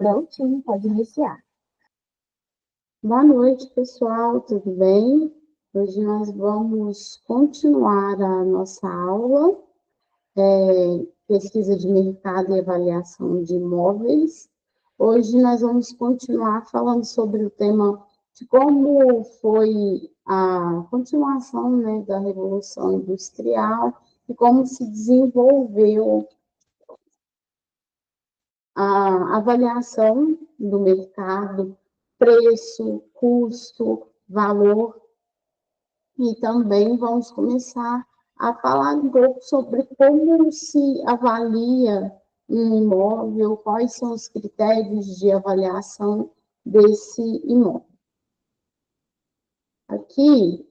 Prontinho, pode iniciar. Boa noite, pessoal, tudo bem? Hoje nós vamos continuar a nossa aula, pesquisa de mercado e avaliação de imóveis. Hoje nós vamos continuar falando sobre o tema de como foi a continuação, né, da Revolução Industrial e como se desenvolveu a avaliação do mercado, preço, custo, valor, e também vamos começar a falar um pouco sobre como se avalia um imóvel, quais são os critérios de avaliação desse imóvel. Aqui,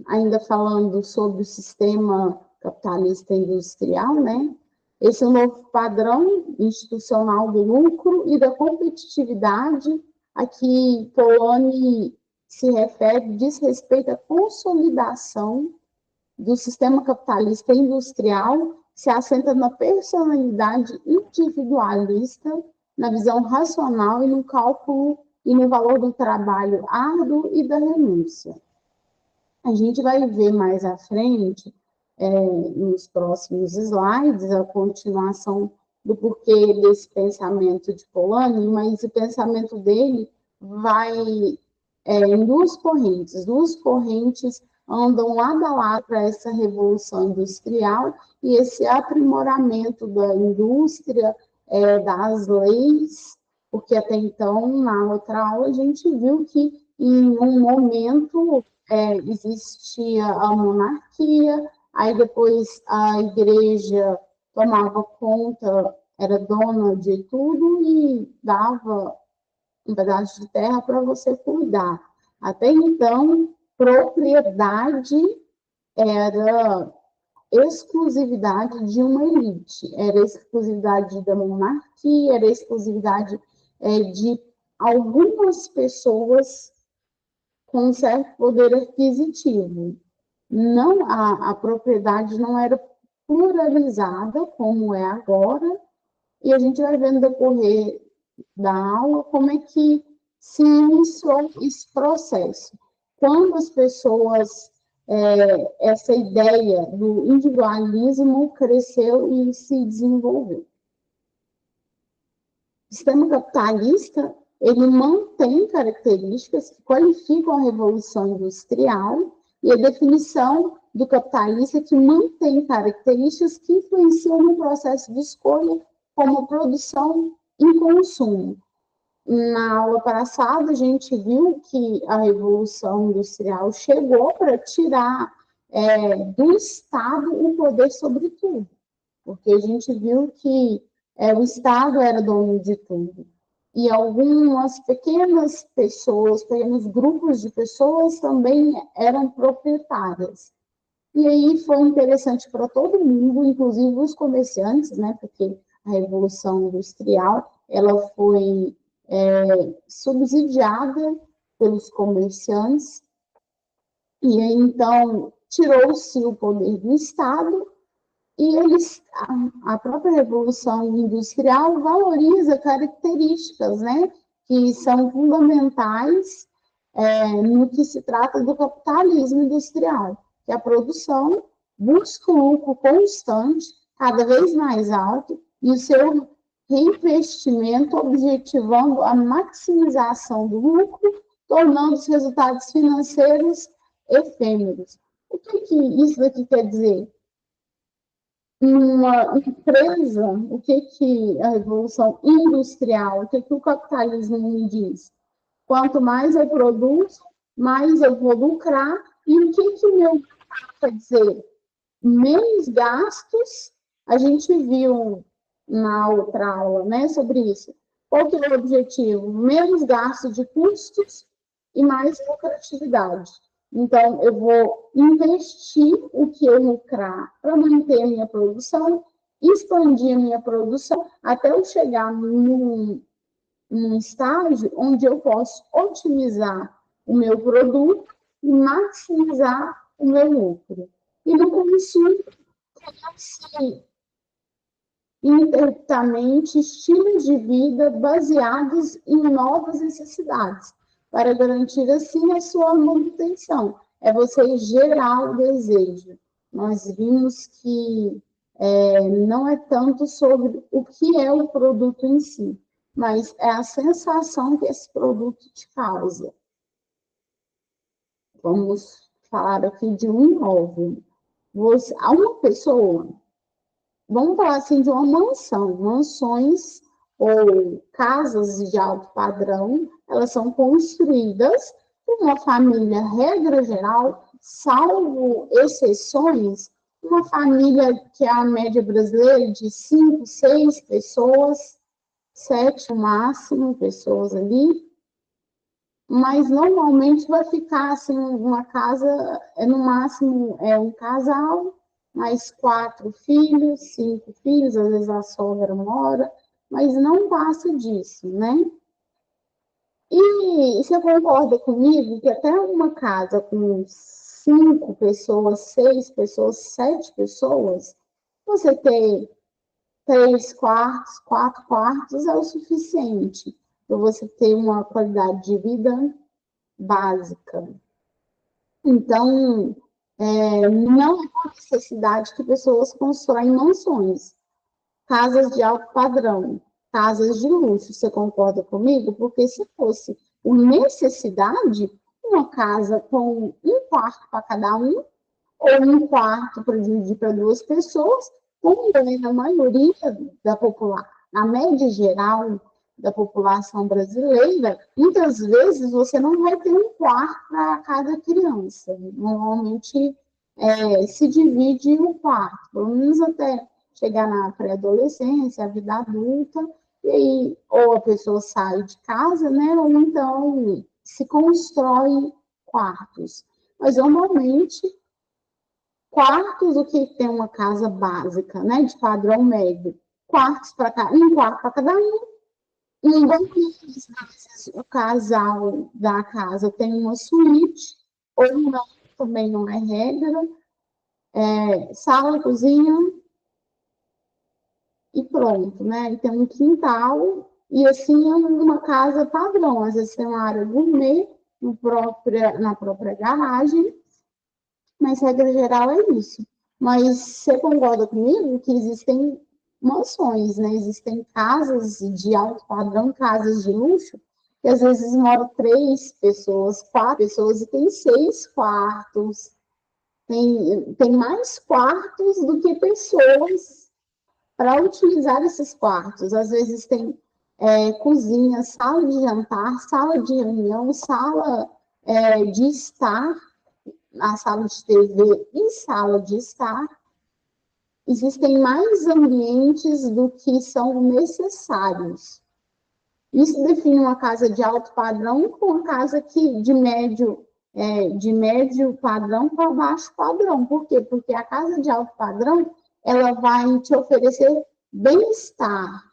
ainda falando sobre o sistema capitalista industrial, né? Esse é o novo padrão institucional do lucro e da competitividade a que Polanyi se refere, diz respeito à consolidação do sistema capitalista industrial, se assenta na personalidade individualista, na visão racional e no cálculo e no valor do trabalho árduo e da renúncia. A gente vai ver mais à frente, nos próximos slides, a continuação do porquê desse pensamento de Polanyi, mas o pensamento dele vai em duas correntes. Duas correntes andam lado a lado para essa revolução industrial e esse aprimoramento da indústria, das leis, porque até então, na outra aula, a gente viu que em um momento existia a monarquia, aí depois a igreja tomava conta, era dona de tudo e dava um pedaço de terra para você cuidar. Até então, propriedade era exclusividade de uma elite, era exclusividade da monarquia, era exclusividade de algumas pessoas com um certo poder aquisitivo. Não, a propriedade não era pluralizada como é agora, e a gente vai ver no decorrer da aula como é que se iniciou esse processo. Quando as pessoas, essa ideia do individualismo cresceu e se desenvolveu. O sistema capitalista, ele mantém características que qualificam a Revolução Industrial e a definição do capitalista que mantém características que influenciam no processo de escolha, como produção e consumo. Na aula passada, a gente viu que a Revolução Industrial chegou para tirar do Estado o poder sobre tudo, porque a gente viu que o Estado era dono de tudo. E algumas pequenas pessoas, pequenos grupos de pessoas também eram proprietárias. E aí foi interessante para todo mundo, inclusive os comerciantes, né? Porque a Revolução Industrial ela foi subsidiada pelos comerciantes, e aí, então tirou-se o poder do Estado. E a própria Revolução Industrial valoriza características, né, que são fundamentais no que se trata do capitalismo industrial, que a produção busca um lucro constante, cada vez mais alto, e o seu reinvestimento objetivando a maximização do lucro, tornando os resultados financeiros efêmeros. O que isso daqui quer dizer? Uma empresa, o que a Revolução Industrial, o que o capitalismo me diz? Quanto mais eu produzo, mais eu vou lucrar, e o que meu quer dizer? Menos gastos, a gente viu na outra aula, né, sobre isso. Qual que é o objetivo? Menos gasto de custos e mais lucratividade. Então, eu vou investir o que eu lucrar para manter a minha produção, expandir a minha produção, até eu chegar num estágio onde eu posso otimizar o meu produto e maximizar o meu lucro. E no consumo, ininterruptamente estilos de vida baseados em novas necessidades, para garantir, assim, a sua manutenção. É você gerar o desejo. Nós vimos que não é tanto sobre o que é o produto em si, mas é a sensação que esse produto te causa. Vamos falar aqui de um imóvel. Há uma pessoa, vamos falar assim de uma mansão, mansões ou casas de alto padrão, elas são construídas por uma família, regra geral, salvo exceções, uma família que é a média brasileira de 5, 6 pessoas, 7 no máximo, pessoas ali, mas normalmente vai ficar assim, uma casa, no máximo um casal, mais 4 filhos, 5 filhos, às vezes a sogra mora, mas não passa disso, né? E você concorda comigo que até uma casa com 5 pessoas, 6 pessoas, 7 pessoas, você ter 3 quartos, 4 quartos é o suficiente para você ter uma qualidade de vida básica. Então, não é por necessidade que pessoas constroem mansões, casas de alto padrão, casas de luxo. Você concorda comigo? Porque se fosse por necessidade, uma casa com um quarto para cada um, ou um quarto para dividir para 2 pessoas, como é na maioria da população, na média geral da população brasileira, muitas vezes você não vai ter um quarto para cada criança. Normalmente se divide o quarto, pelo menos até chegar na pré-adolescência, a vida adulta, e aí ou a pessoa sai de casa, né, ou então se constrói quartos. Mas normalmente quartos, o que tem uma casa básica, né, de padrão médio, quartos para um quarto para cada um, e às vezes o casal da casa tem uma suíte, ou não, também não é regra, sala, cozinha e pronto, né? E tem um quintal, e assim é uma casa padrão, às vezes tem uma área gourmet na própria garagem, mas regra geral é isso. Mas você concorda comigo que existem mansões, né? Existem casas de alto padrão, casas de luxo, que às vezes moram 3 pessoas, 4 pessoas e tem 6 quartos. Tem mais quartos do que pessoas para utilizar esses quartos. Às vezes tem cozinha, sala de jantar, sala de reunião, sala de estar, na sala de TV e sala de estar, existem mais ambientes do que são necessários. Isso define uma casa de alto padrão com uma casa que de médio padrão para baixo padrão. Por quê? Porque a casa de alto padrão ela vai te oferecer bem-estar,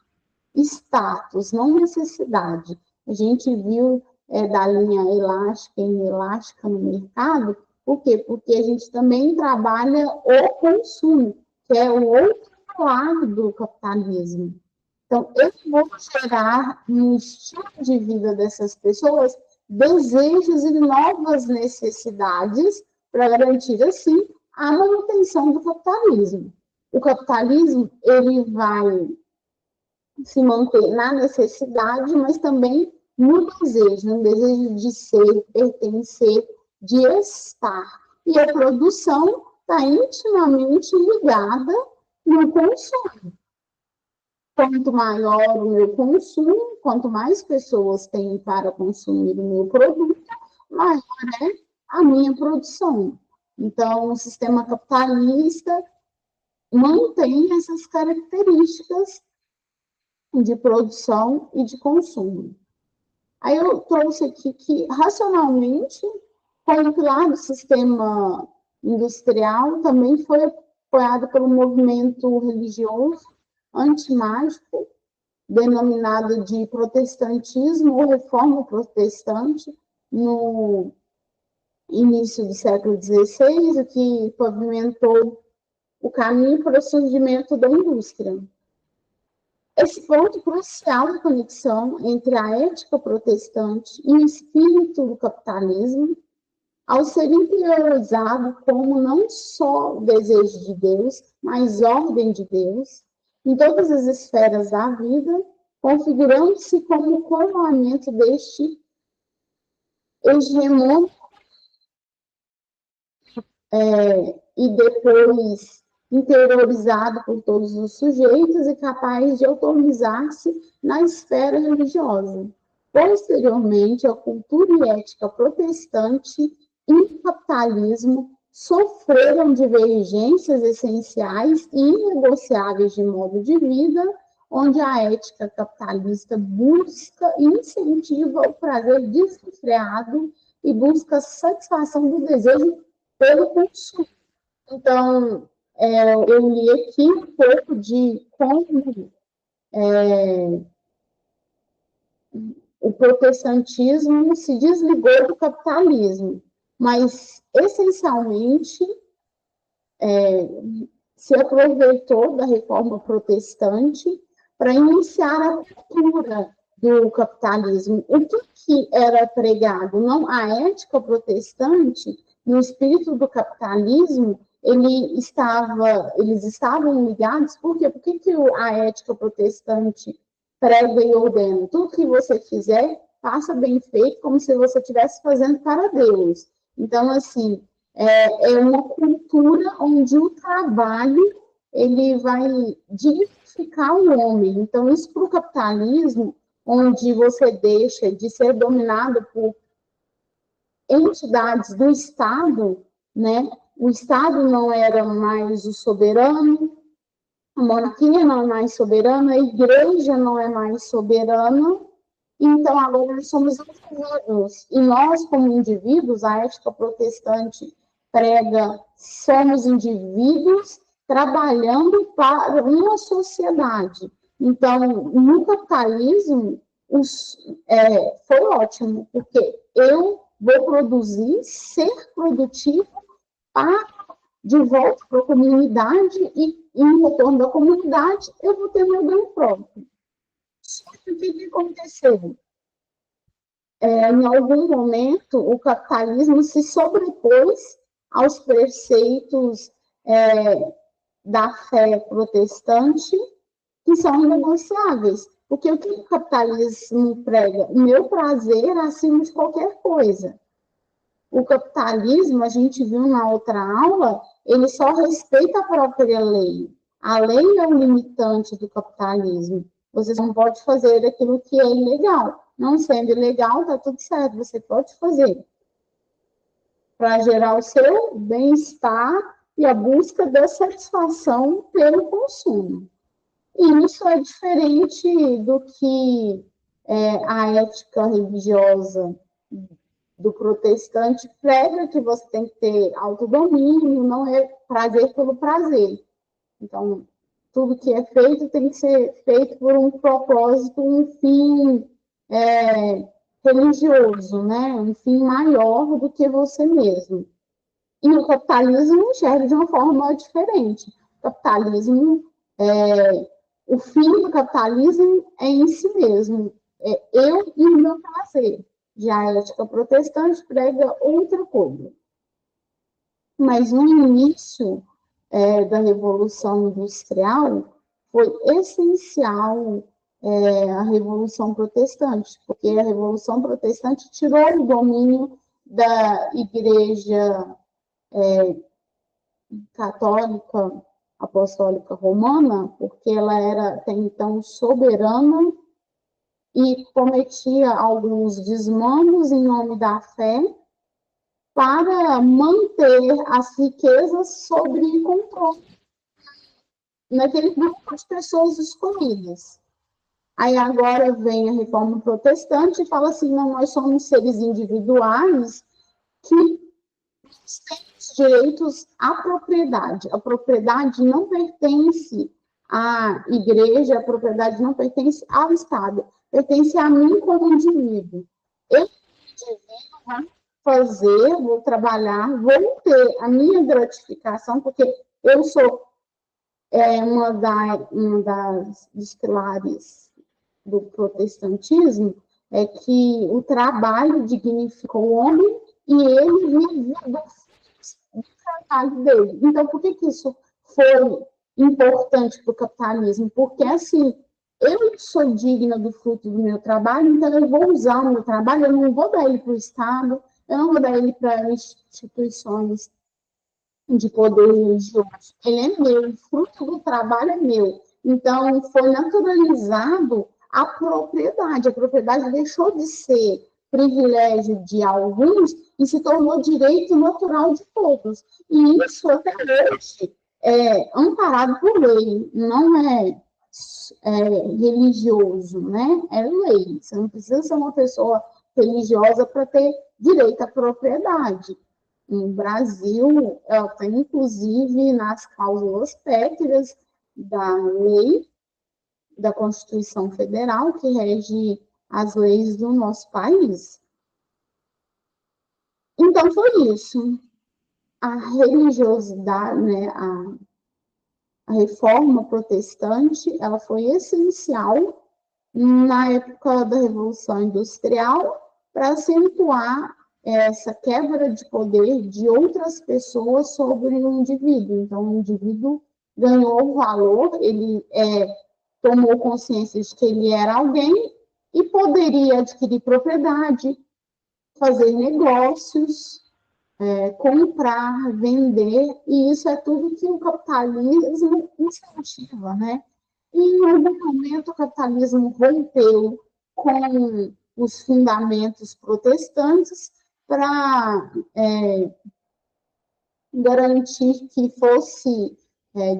status, não necessidade. A gente viu da linha elástica e inelástica no mercado. Por quê? Porque a gente também trabalha o consumo, que é o outro lado do capitalismo. Então, eu vou gerar no estilo de vida dessas pessoas desejos e novas necessidades para garantir, assim, a manutenção do capitalismo. O capitalismo, ele vai se manter na necessidade, mas também no desejo de ser, pertencer, de estar. E a produção está intimamente ligada no consumo. Quanto maior o meu consumo, quanto mais pessoas têm para consumir o meu produto, maior é a minha produção. Então, o sistema capitalista mantém essas características de produção e de consumo. Aí eu trouxe aqui que, racionalmente, com o pilar do sistema industrial, também foi apoiado pelo movimento religioso antimágico, denominado de protestantismo ou reforma protestante, no início do século XVI, o que pavimentou o caminho para o surgimento da indústria. esse ponto crucial de conexão entre a ética protestante e o espírito do capitalismo, ao ser interiorizado como não só o desejo de Deus, mas ordem de Deus, em todas as esferas da vida, configurando-se como o coroamento deste hegemônico e depois interiorizado por todos os sujeitos e capaz de autonomizar-se na esfera religiosa. Posteriormente, a cultura e ética protestante e o capitalismo sofreram divergências essenciais e inegociáveis de modo de vida, onde a ética capitalista busca e incentiva o prazer desenfreado e busca a satisfação do desejo pelo consumo. Então, eu li aqui um pouco de como o protestantismo se desligou do capitalismo, mas, essencialmente, se aproveitou da reforma protestante para iniciar a cultura do capitalismo. O que era pregado? Não, a ética protestante, no espírito do capitalismo, eles estavam ligados. Por quê? Por que a ética protestante prega e ordena? Tudo que você fizer, faça bem feito, como se você estivesse fazendo para Deus. Então, assim, é uma cultura onde o trabalho ele vai dignificar o homem. Então, isso para o capitalismo, onde você deixa de ser dominado por entidades do Estado, né? O Estado não era mais o soberano, a monarquia não é mais soberana, a igreja não é mais soberana, então agora nós somos indivíduos, e nós, como indivíduos, a ética protestante prega, somos indivíduos trabalhando para uma sociedade. Então, no capitalismo, foi ótimo, porque eu vou produzir, ser produtivo para de volta para a comunidade e, em retorno da comunidade, eu vou ter meu ganho próprio. Só que o que aconteceu? Em algum momento, o capitalismo se sobrepôs aos preceitos da fé protestante, que são inegociáveis. Porque o que o capitalismo prega? O meu prazer acima de qualquer coisa. O capitalismo, a gente viu na outra aula, ele só respeita a própria lei. A lei é o limitante do capitalismo. Você não pode fazer aquilo que é ilegal. Não sendo ilegal, está tudo certo, você pode fazer. Para gerar o seu bem-estar e a busca da satisfação pelo consumo. E isso é diferente do que a ética religiosa do protestante prega, que você tem que ter autodomínio, não é prazer pelo prazer. Então, tudo que é feito tem que ser feito por um propósito, um fim religioso, né? Um fim maior do que você mesmo. E o capitalismo enxerga de uma forma diferente. O capitalismo, o fim do capitalismo é em si mesmo, é eu e o meu prazer. Já a ética protestante prega outra coisa. Mas no início da Revolução Industrial, foi essencial a Revolução Protestante, porque a Revolução Protestante tirou o domínio da Igreja Católica Apostólica Romana, porque ela era até então soberana e cometia alguns desmandos em nome da fé para manter as riquezas sob controle naquele grupo de pessoas escolhidas. Aí agora vem a reforma protestante e fala assim, não, nós somos seres individuais que temos direitos à propriedade. A propriedade não pertence à igreja, a propriedade não pertence ao Estado, pertence a mim como indivíduo. Eu, indivíduo, vou fazer, vou trabalhar, vou ter a minha gratificação, porque eu sou dos pilares do protestantismo é que o trabalho dignifica o homem e ele vive do trabalho dele. Então, por que isso foi importante para o capitalismo? Porque, assim, eu sou digna do fruto do meu trabalho, então eu vou usar o meu trabalho, eu não vou dar ele para o Estado, eu não vou dar ele para instituições de poder religioso. Ele é meu, o fruto do trabalho é meu. Então, foi naturalizado a propriedade. A propriedade deixou de ser privilégio de alguns e se tornou direito natural de todos. E isso, até hoje, é amparado por lei, não é religioso, né? É lei. Você não precisa ser uma pessoa religiosa para ter direito à propriedade. No Brasil, ela tem, inclusive, nas cláusulas pétreas da lei, da Constituição Federal, que rege as leis do nosso país. Então, foi isso. A religiosidade, né, a reforma protestante, ela foi essencial na época da Revolução Industrial para acentuar essa quebra de poder de outras pessoas sobre o indivíduo. Então, o indivíduo ganhou valor, ele tomou consciência de que ele era alguém e poderia adquirir propriedade, fazer negócios, comprar, vender, e isso é tudo que o capitalismo incentiva, né? E em algum momento o capitalismo rompeu com os fundamentos protestantes para garantir que fosse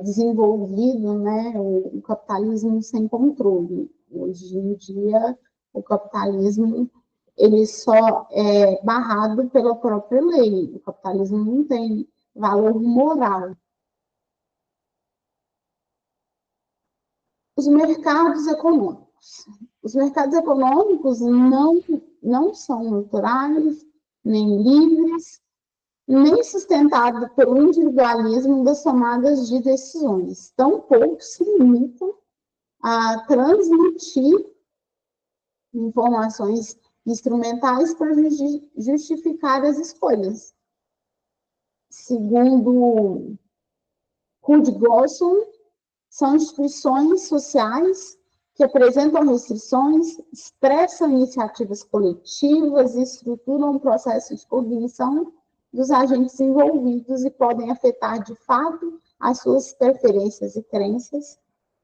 desenvolvido, né, o capitalismo sem controle. Hoje em dia, o capitalismo ele só é barrado pela própria lei. O capitalismo não tem valor moral. Os mercados econômicos. Os mercados econômicos não são naturais, nem livres, nem sustentados pelo individualismo das tomadas de decisões. Tampouco se limitam a transmitir informações instrumentais para justificar as escolhas. Segundo Hudgosson, são instituições sociais que apresentam restrições, expressam iniciativas coletivas e estruturam o processo de cognição dos agentes envolvidos e podem afetar, de fato, as suas preferências e crenças,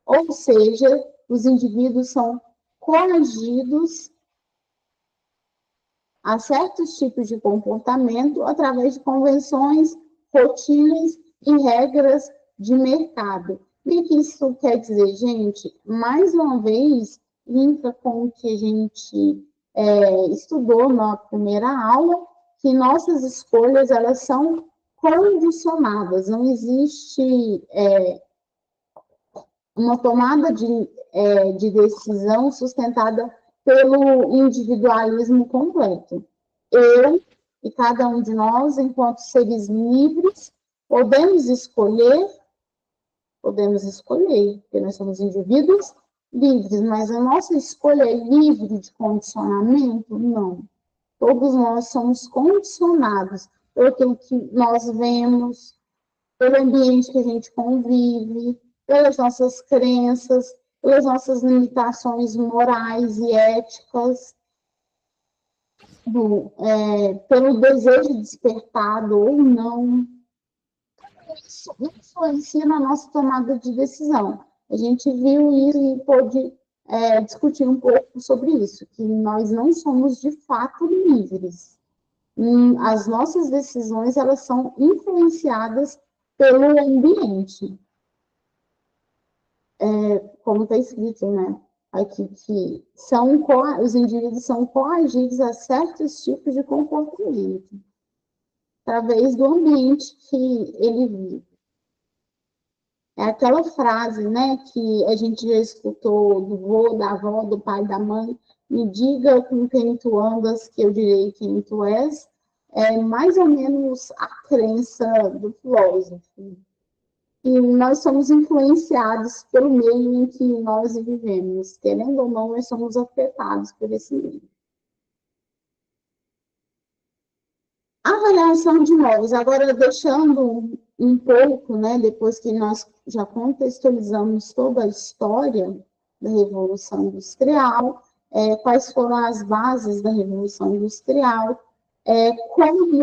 ou seja, os indivíduos são coagidos a certos tipos de comportamento através de convenções, rotinas e regras de mercado. O que isso quer dizer, gente? Mais uma vez, linka com o que a gente estudou na primeira aula, que nossas escolhas elas são condicionadas, não existe uma tomada de decisão sustentada pelo individualismo completo. Eu e cada um de nós, enquanto seres livres, podemos escolher, porque nós somos indivíduos livres, mas a nossa escolha é livre de condicionamento? Não. Todos nós somos condicionados pelo aquilo que nós vemos, pelo ambiente que a gente convive, pelas nossas crenças, pelas nossas limitações morais e éticas, pelo desejo despertado ou não. Isso influencia na nossa tomada de decisão. A gente viu isso e pôde discutir um pouco sobre isso, que nós não somos de fato livres. As nossas decisões elas são influenciadas pelo ambiente. Como está escrito, né? Aqui que os indivíduos são coagidos a certos tipos de comportamento através do ambiente que ele vive. É aquela frase, né, que a gente já escutou do vô, da avó, do pai, da mãe, me diga com quem tu andas, que eu direi quem tu és, é mais ou menos a crença do filósofo. E nós somos influenciados pelo meio em que nós vivemos. Querendo ou não, nós somos afetados por esse meio. Avaliação de imóveis. Agora, deixando um pouco, né, depois que nós já contextualizamos toda a história da Revolução Industrial, quais foram as bases da Revolução Industrial, como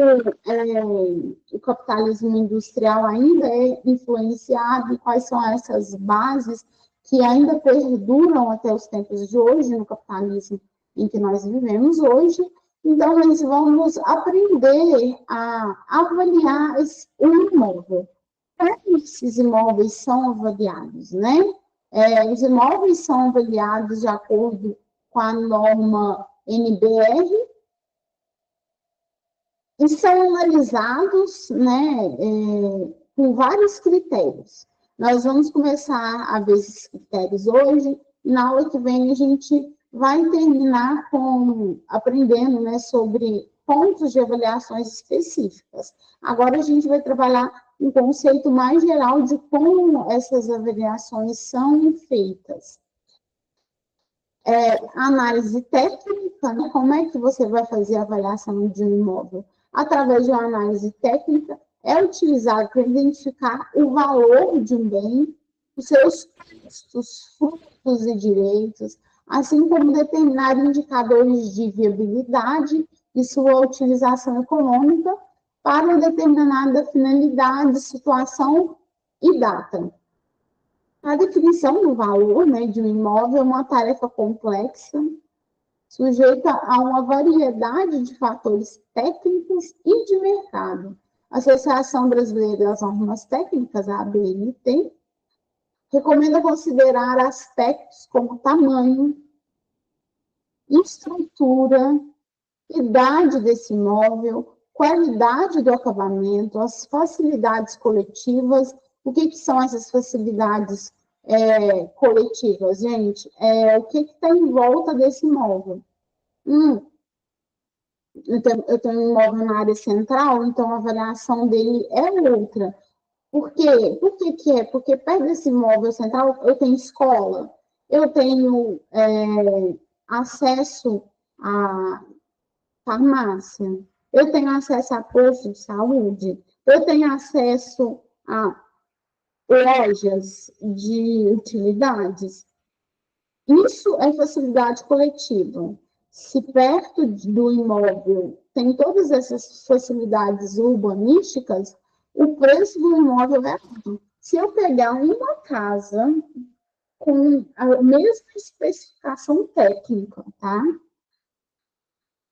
o capitalismo industrial ainda é influenciado e quais são essas bases que ainda perduram até os tempos de hoje no capitalismo em que nós vivemos hoje. Então, nós vamos aprender a avaliar o imóvel. Como esses imóveis são avaliados, né? Os imóveis são avaliados de acordo com a norma NBR, e são analisados, né, com vários critérios. Nós vamos começar a ver esses critérios hoje, e na aula que vem a gente vai terminar aprendendo, né, sobre pontos de avaliações específicas. Agora a gente vai trabalhar um conceito mais geral de como essas avaliações são feitas. Análise técnica, né? Como é que você vai fazer a avaliação de um imóvel? Através de uma análise técnica, é utilizado para identificar o valor de um bem, os seus custos, frutos e direitos, assim como determinar indicadores de viabilidade e sua utilização econômica para determinada finalidade, situação e data. A definição do valor, né, de um imóvel é uma tarefa complexa, sujeita a uma variedade de fatores técnicos e de mercado. A Associação Brasileira das Normas Técnicas, a ABNT, recomenda considerar aspectos como tamanho, estrutura, idade desse imóvel, qualidade do acabamento, as facilidades coletivas. O que são essas facilidades coletivas, gente? O que está em volta desse imóvel? Eu tenho um imóvel na área central, então a avaliação dele é outra. Por quê? Por que é? Porque perto desse imóvel central eu tenho escola, eu tenho acesso à farmácia, eu tenho acesso a posto de saúde, eu tenho acesso a lojas de utilidades. Isso é facilidade coletiva. Se perto do imóvel tem todas essas facilidades urbanísticas, o preço do imóvel é alto. Se eu pegar uma casa com a mesma especificação técnica, tá?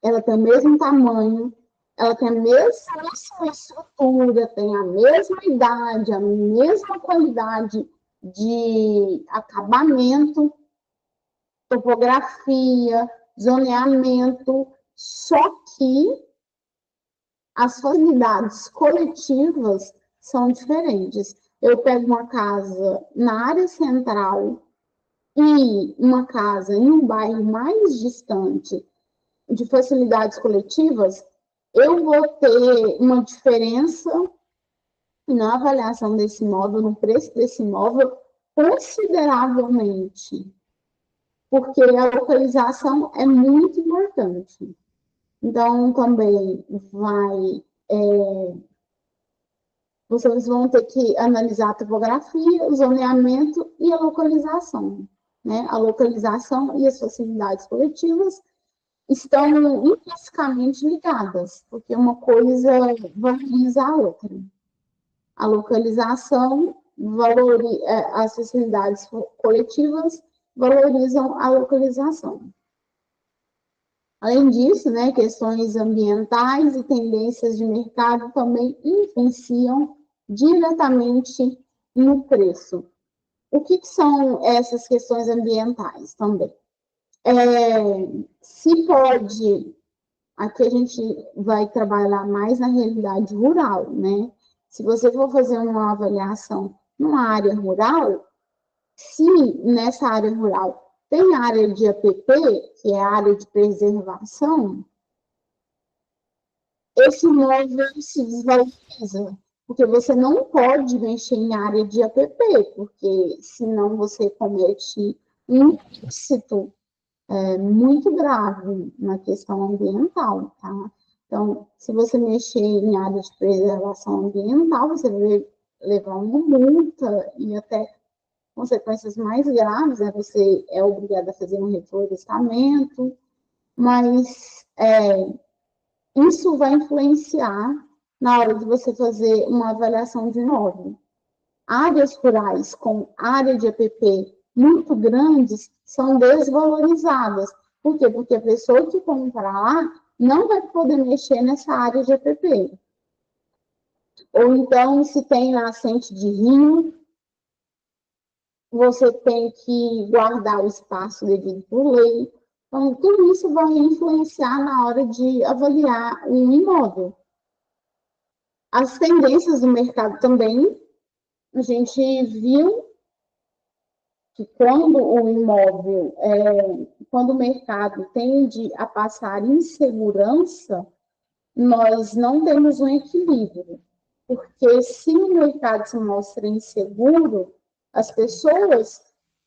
Ela tem o mesmo tamanho, ela tem a mesma estrutura, tem a mesma idade, a mesma qualidade de acabamento, topografia, zoneamento, só que as facilidades coletivas são diferentes. Eu pego uma casa na área central e uma casa em um bairro mais distante de facilidades coletivas, eu vou ter uma diferença na avaliação desse imóvel, no preço desse imóvel, consideravelmente, porque a localização é muito importante. Então, também vocês vão ter que analisar a topografia, o zoneamento e a localização, né? A localização e as facilidades coletivas estão intrinsecamente ligadas, porque uma coisa valoriza a outra. A localização, as facilidades coletivas valorizam a localização. Além disso, né, questões ambientais e tendências de mercado também influenciam diretamente no preço. O que são essas questões ambientais também? Se pode, aqui a gente vai trabalhar mais na realidade rural, né? Se você for fazer uma avaliação numa área rural, se nessa área rural tem área de APP, que é a área de preservação, esse imóvel se desvaloriza, Porque você não pode mexer em área de APP, porque senão você comete um ilícito muito grave na questão ambiental, tá? Então, se você mexer em área de preservação ambiental, você vai levar uma multa e até consequências mais graves, né? Você é obrigado a fazer um reflorestamento, mas isso vai influenciar na hora de você fazer uma avaliação de imóvel. Áreas rurais com área de APP muito grandes são desvalorizadas. Por quê? Porque a pessoa que comprar lá não vai poder mexer nessa área de APP. Ou então, se tem nascente de rio, você tem que guardar o espaço devido por lei. Então, tudo isso vai influenciar na hora de avaliar um imóvel. As tendências do mercado também, a gente viu que quando o imóvel, quando o mercado tende a passar insegurança, nós não temos um equilíbrio. Porque se o mercado se mostra inseguro, as pessoas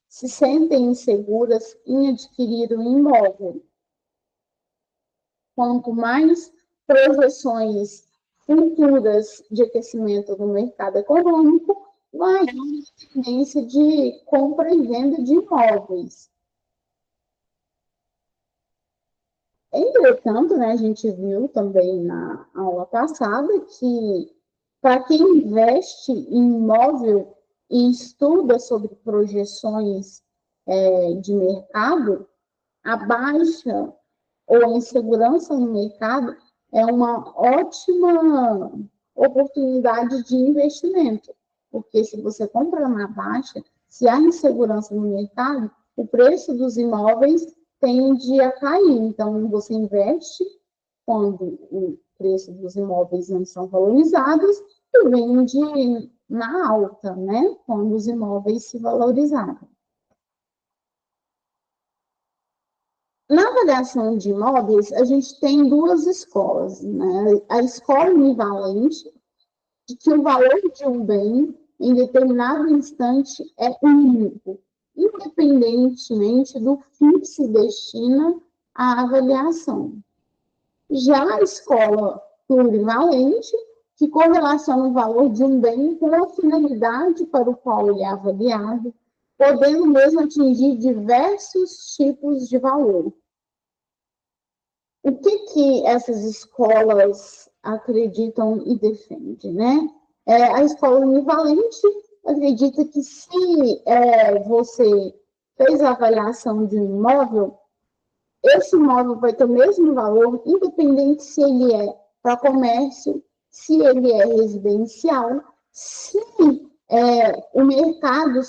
se sentem inseguras em adquirir um imóvel. Quanto mais projeções futuras de aquecimento do mercado econômico, maior a tendência de compra e venda de imóveis. Entretanto, né, a gente viu também na aula passada que, para quem investe em imóvel e estuda sobre projeções de mercado, a baixa ou a insegurança no mercado é uma ótima oportunidade de investimento, porque se você compra na baixa, se há insegurança no mercado, o preço dos imóveis tende a cair. Então, você investe quando o preço dos imóveis não são valorizados e vende na alta, né? Quando os imóveis se valorizaram. Na avaliação de imóveis, a gente tem duas escolas, né? A escola univalente, de que o valor de um bem, em determinado instante, é único, independentemente do fim que se destina à avaliação. Já a escola plurivalente, que correlaciona o valor de um bem com a finalidade para o qual ele é avaliado, podendo mesmo atingir diversos tipos de valor. O que essas escolas acreditam e defendem, né? A escola univalente acredita que se você fez a avaliação de um imóvel, esse imóvel vai ter o mesmo valor, independente se ele é para comércio, se ele é residencial, se o mercado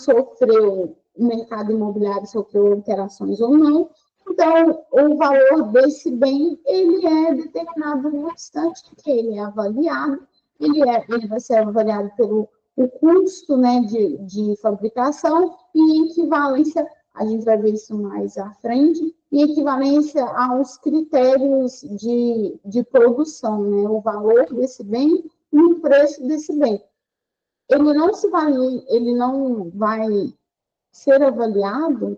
imobiliário sofreu alterações ou não. Então, o valor desse bem, ele é determinado no instante que ele é avaliado, ele vai ser avaliado pelo o custo, né, de fabricação e equivalência, a gente vai ver isso mais à frente, em equivalência aos critérios de produção, né, o valor desse bem e o preço desse bem. Ele não vai ser avaliado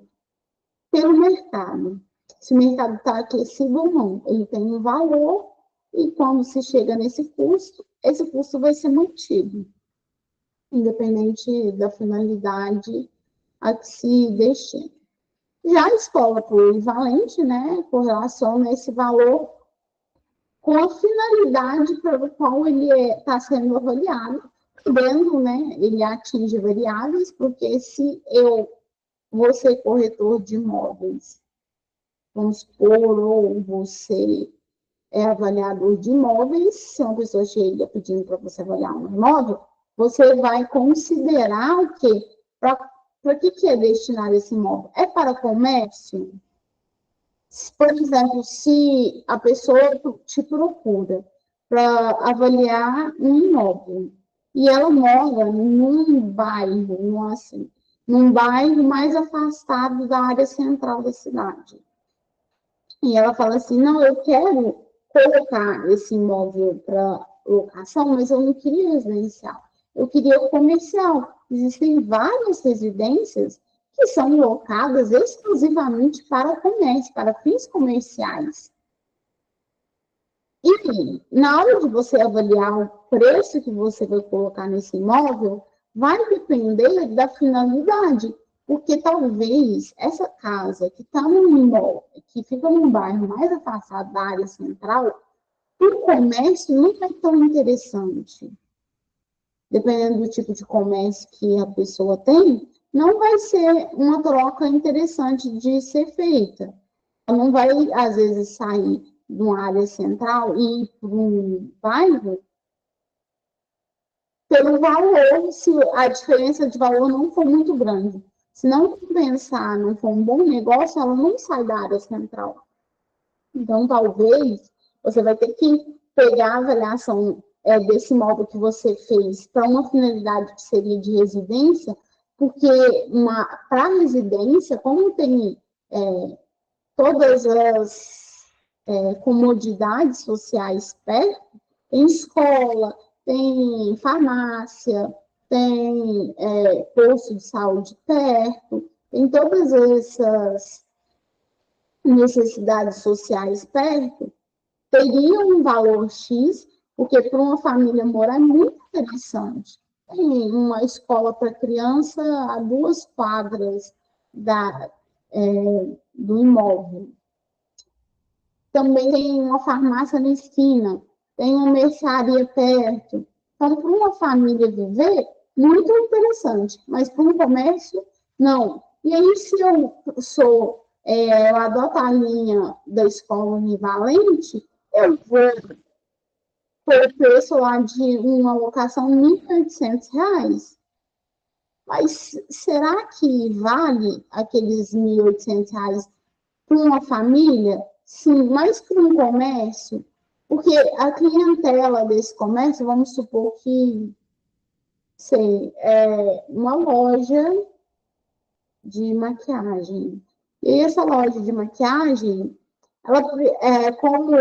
pelo mercado. Se o mercado está aquecido ou não, ele tem um valor e quando se chega nesse custo, esse custo vai ser mantido, independente da finalidade a que se destina. Já a escola plurivalente, né, correlaciona esse valor com a finalidade para a qual ele está sendo avaliado, podendo, né, ele atinge variáveis, porque se eu vou ser corretor de imóveis, vamos supor, ou você é avaliador de imóveis, se uma pessoa chega pedindo para você avaliar um imóvel, você vai considerar o quê? Para que é destinado esse imóvel? É para comércio? Por exemplo, se a pessoa te procura para avaliar um imóvel e ela mora num bairro, assim, num bairro mais afastado da área central da cidade. E ela fala assim, não, eu quero colocar esse imóvel para locação, mas eu não queria residencial. Eu queria o comercial. Existem várias residências que são locadas exclusivamente para comércio, para fins comerciais. E na hora de você avaliar o preço que você vai colocar nesse imóvel, vai depender da finalidade. Porque talvez essa casa que está num imóvel, que fica num bairro mais afastado da área central, o comércio não é tão interessante. Dependendo do tipo de comércio que a pessoa tem, não vai ser uma troca interessante de ser feita. Ela não vai, às vezes, sair de uma área central e ir para um bairro pelo valor, se a diferença de valor não for muito grande. Se não compensar, não for um bom negócio, ela não sai da área central. Então, talvez, você vai ter que pegar a avaliação desse imóvel que você fez para uma finalidade que seria de residência, porque para residência, como tem todas as comodidades sociais perto, tem escola, tem farmácia, tem posto de saúde perto, tem todas essas necessidades sociais perto, teria um valor X, porque para uma família morar é muito interessante. Tem uma escola para criança a 2 quadras do imóvel. Também tem uma farmácia na esquina, tem uma mercearia perto. Então, para uma família viver, muito interessante, mas para um comércio, não. E aí, se eu adoto a linha da escola univalente, eu vou pôr o preço lá de uma locação R$ 1.800. Mas será que vale aqueles R$ 1.800 para uma família? Sim, mas para um comércio? Porque a clientela desse comércio, vamos supor que, sei, uma loja de maquiagem. E essa loja de maquiagem, ela, como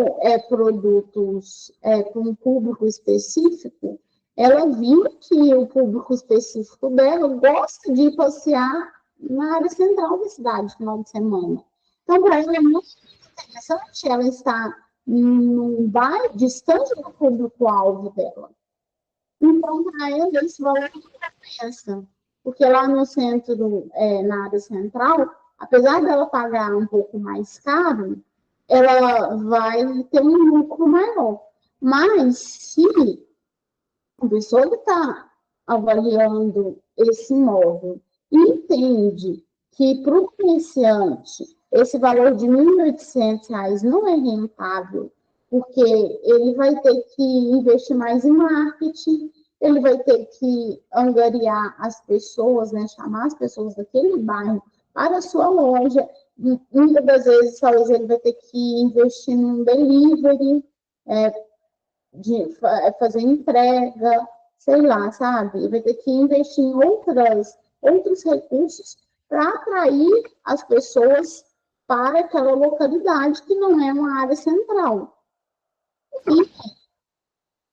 produtos para um público específico, ela viu que o público específico dela gosta de passear na área central da cidade no final de semana. Então, para ela é muito interessante ela estar num bairro distante do público-alvo dela. Então, para ela, esse valor não compensa. Porque lá no centro, na área central, apesar dela pagar um pouco mais caro, ela vai ter um lucro maior. Mas, se a pessoa que está avaliando esse imóvel entende que para o comerciante esse valor de R$ 1.800 não é rentável, porque ele vai ter que investir mais em marketing, ele vai ter que angariar as pessoas, né, chamar as pessoas daquele bairro para a sua loja. Muitas das vezes, talvez ele vai ter que investir num delivery, de fazer entrega, sei lá, sabe? Ele vai ter que investir em outros recursos para atrair as pessoas para aquela localidade que não é uma área central.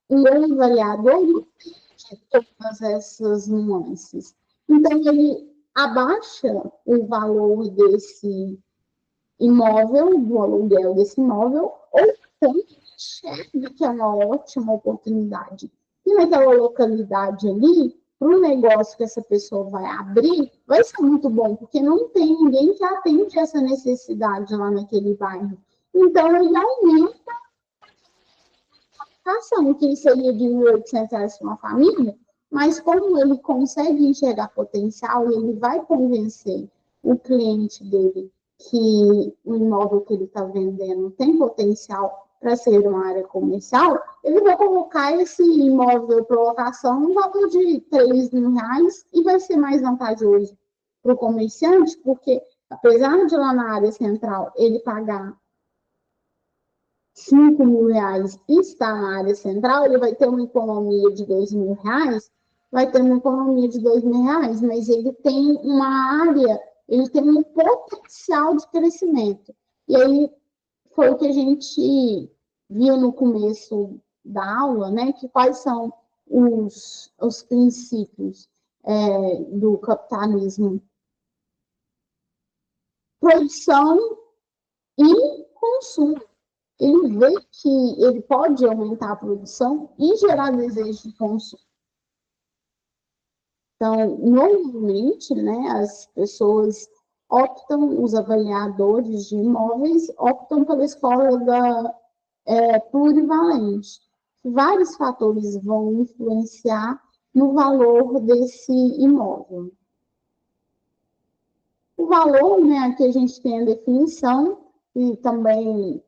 E o avaliador entende todas essas nuances. Então, ele abaixa o valor desse imóvel, do aluguel desse imóvel, ou então enxerga que é uma ótima oportunidade. E naquela localidade ali, para o negócio que essa pessoa vai abrir, vai ser muito bom, porque não tem ninguém que atende essa necessidade lá naquele bairro. Então, ele aumenta a ação, que seria de R$ 1.800 para uma família, mas como ele consegue enxergar potencial, ele vai convencer o cliente dele que o imóvel que ele está vendendo tem potencial para ser uma área comercial, ele vai colocar esse imóvel para locação no valor de R$ 3.000 e vai ser mais vantajoso para o comerciante, porque apesar de lá na área central ele pagar R$ 5.000 e estar na área central, ele vai ter uma economia de R$ 2.000, vai ter uma economia de R$ 2.000, mas ele tem uma área, ele tem um potencial de crescimento. E aí foi o que a gente viu no começo da aula, né, que quais são os princípios do capitalismo: produção e consumo. Ele vê que ele pode aumentar a produção e gerar desejo de consumo. Então, normalmente, né, as pessoas optam, os avaliadores de imóveis optam pela escola plurivalente. Vários fatores vão influenciar no valor desse imóvel. O valor, né, aqui a gente tem a definição, e também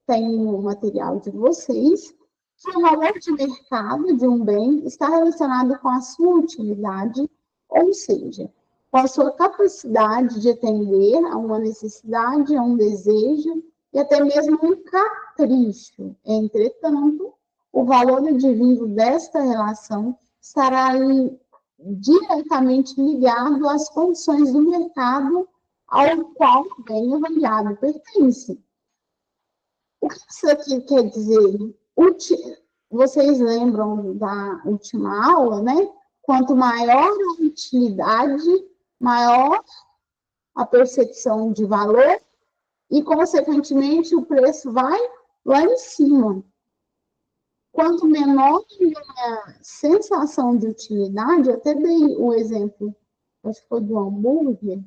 tem no material de vocês, que o valor de mercado de um bem está relacionado com a sua utilidade, ou seja, com a sua capacidade de atender a uma necessidade, a um desejo e até mesmo um capricho. Entretanto, o valor advindo desta relação estará diretamente ligado às condições do mercado ao qual o bem avaliado pertence. O que isso aqui quer dizer? Vocês lembram da última aula, né? Quanto maior a utilidade, maior a percepção de valor e, consequentemente, o preço vai lá em cima. Quanto menor a sensação de utilidade, eu até dei o exemplo, acho que foi do hambúrguer,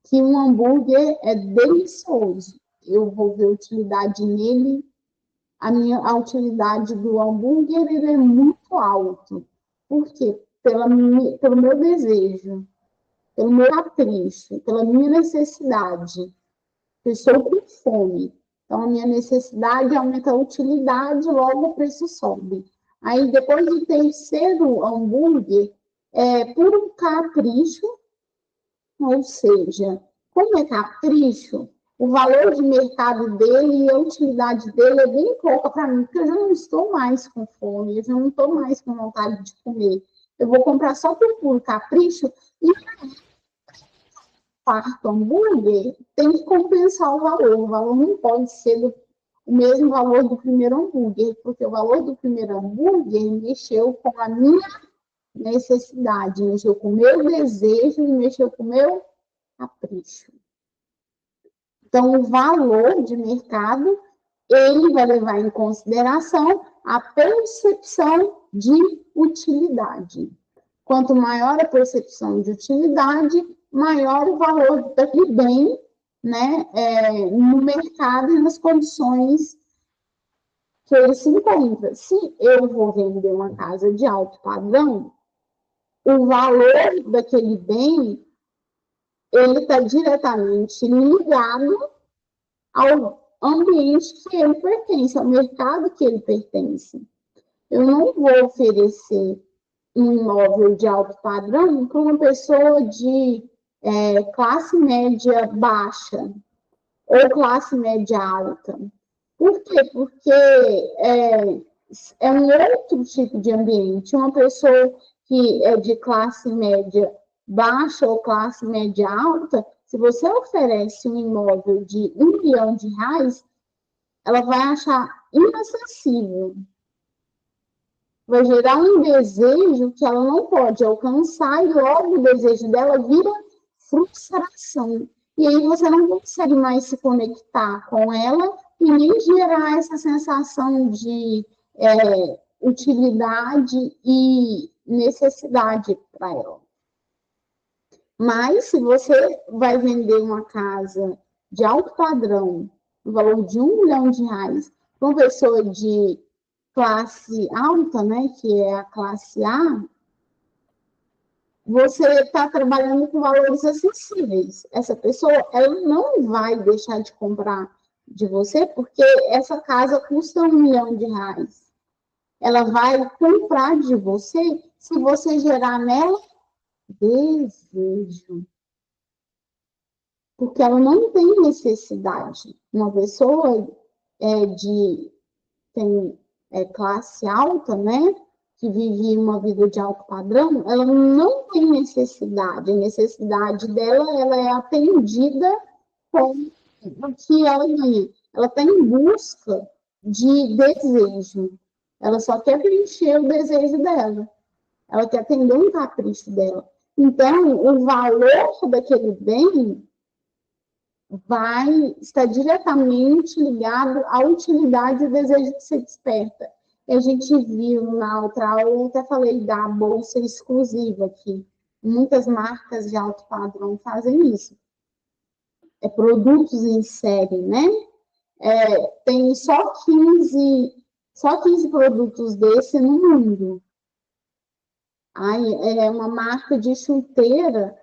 que um hambúrguer é delicioso. Eu vou ver utilidade nele, a utilidade do hambúrguer ele é muito alto. Por quê? Pelo meu desejo, pelo meu capricho, pela minha necessidade. Eu estou com fome. Então, a minha necessidade aumenta a utilidade, logo o preço sobe. Aí, depois do terceiro hambúrguer, por um capricho, ou seja, como é capricho, o valor de mercado dele e a utilidade dele é bem pouca para mim, porque eu já não estou mais com fome, eu já não estou mais com vontade de comer. Eu vou comprar só por puro capricho e quarto hambúrguer tem que compensar o valor. O valor não pode ser o mesmo valor do primeiro hambúrguer, porque o valor do primeiro hambúrguer mexeu com a minha necessidade, mexeu com o meu desejo e mexeu com o meu capricho. Então, o valor de mercado, ele vai levar em consideração a percepção de utilidade. Quanto maior a percepção de utilidade, maior o valor daquele bem, né, no mercado e nas condições que ele se encontra. Se eu vou vender uma casa de alto padrão, o valor daquele bem ele está diretamente ligado ao ambiente que ele pertence, ao mercado que ele pertence. Eu não vou oferecer um imóvel de alto padrão para uma pessoa de classe média baixa ou classe média alta. Por quê? Porque é um outro tipo de ambiente. Uma pessoa que é de classe média baixa ou classe média alta, se você oferece um imóvel de R$1 milhão, ela vai achar inacessível. Vai gerar um desejo que ela não pode alcançar e logo o desejo dela vira frustração. E aí você não consegue mais se conectar com ela e nem gerar essa sensação de utilidade e necessidade para ela. Mas, se você vai vender uma casa de alto padrão, no valor de R$1 milhão, para uma pessoa de classe alta, né, que é a classe A, você está trabalhando com valores acessíveis. Essa pessoa, ela não vai deixar de comprar de você, porque essa casa custa R$1 milhão. Ela vai comprar de você se você gerar nela desejo. Porque ela não tem necessidade. Uma pessoa tem classe alta, né? Que vive uma vida de alto padrão, ela não tem necessidade. A necessidade dela, ela é atendida com o que ela ganha. Ela está em busca de desejo. Ela só quer preencher o desejo dela. Ela quer atender um capricho dela. Então, o valor daquele bem vai estar diretamente ligado à utilidade e desejo que você desperta. E a gente viu na outra aula, eu até falei da bolsa exclusiva, que muitas marcas de alto padrão fazem isso. Produtos em série, né? Tem só 15 produtos desse no mundo. Aí, uma marca de chuteira,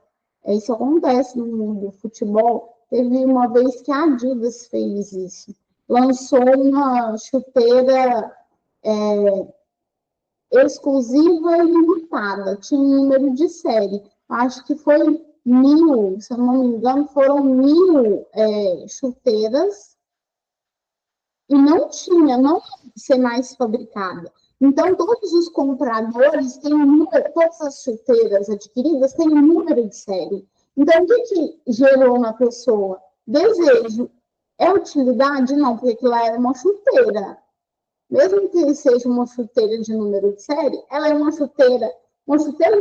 isso acontece no mundo do futebol. Teve uma vez que a Adidas fez isso. Lançou uma chuteira exclusiva e limitada. Tinha um número de série. Acho que foi 1.000, se eu não me engano, foram 1.000 chuteiras. E não ia ser mais fabricada. Então, todos os compradores têm número, todas as chuteiras adquiridas têm um número de série. Então, o que gerou na pessoa? Desejo. É utilidade? Não, porque aquilo é uma chuteira. Mesmo que seja uma chuteira de número de série, ela é uma chuteira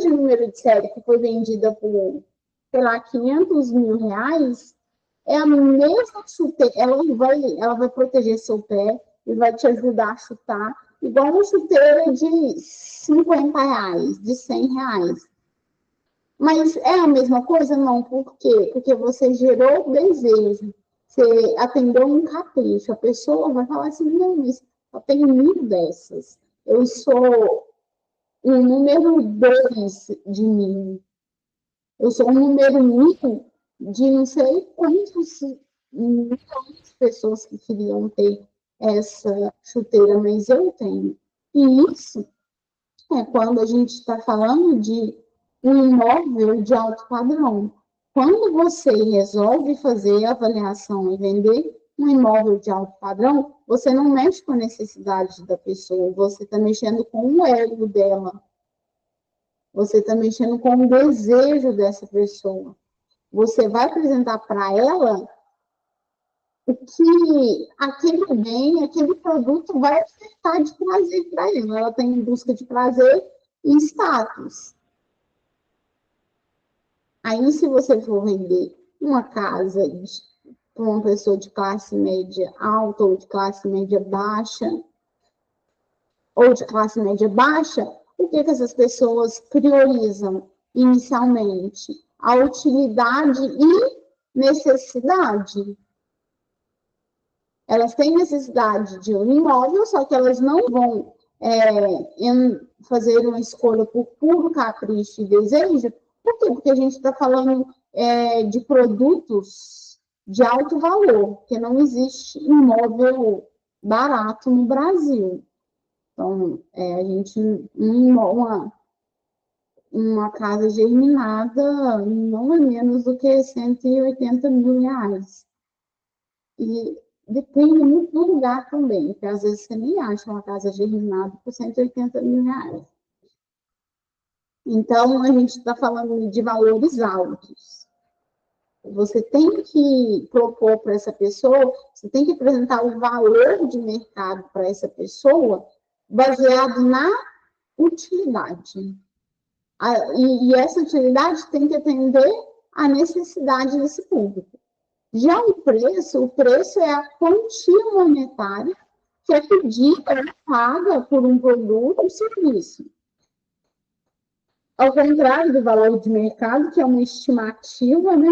de número de série que foi vendida por, sei lá, 500 mil reais, é a mesma chuteira, ela vai proteger seu pé e vai te ajudar a chutar, igual uma chuteira de 50 reais, de 100 reais. Mas é a mesma coisa? Não. Por quê? Porque você gerou desejo, você atendeu um capricho. A pessoa vai falar assim, não, mas eu tenho 1.000 dessas. Eu sou o número 2 de mim. Eu sou o número 1 de não sei quantos milhões de pessoas que queriam ter essa chuteira, mas eu tenho. E isso é quando a gente está falando de um imóvel de alto padrão. Quando você resolve fazer a avaliação e vender um imóvel de alto padrão, você não mexe com a necessidade da pessoa, você está mexendo com o ego dela. Você está mexendo com o desejo dessa pessoa. Você vai apresentar para ela o que aquele bem, aquele produto vai ofertar de prazer para ela. Ela está em busca de prazer e status. Aí, se você for vender uma casa para uma pessoa de classe média alta ou de classe média baixa, o que essas pessoas priorizam inicialmente? A utilidade e necessidade. Elas têm necessidade de um imóvel, só que elas não vão fazer uma escolha por puro capricho e desejo. Por quê? Porque a gente está falando de produtos de alto valor, porque não existe imóvel barato no Brasil. Então, a gente, uma casa germinada não é menos do que 180 mil reais. E depende muito do lugar também, porque às vezes você nem acha uma casa germinada por 180 mil reais. Então, a gente está falando de valores altos. Você tem que propor para essa pessoa, você tem que apresentar o valor de mercado para essa pessoa baseado na utilidade. E essa utilidade tem que atender à necessidade desse público. Já o preço é a quantia monetária que é pedida, paga por um produto ou serviço. Ao contrário do valor de mercado, que é uma estimativa, né?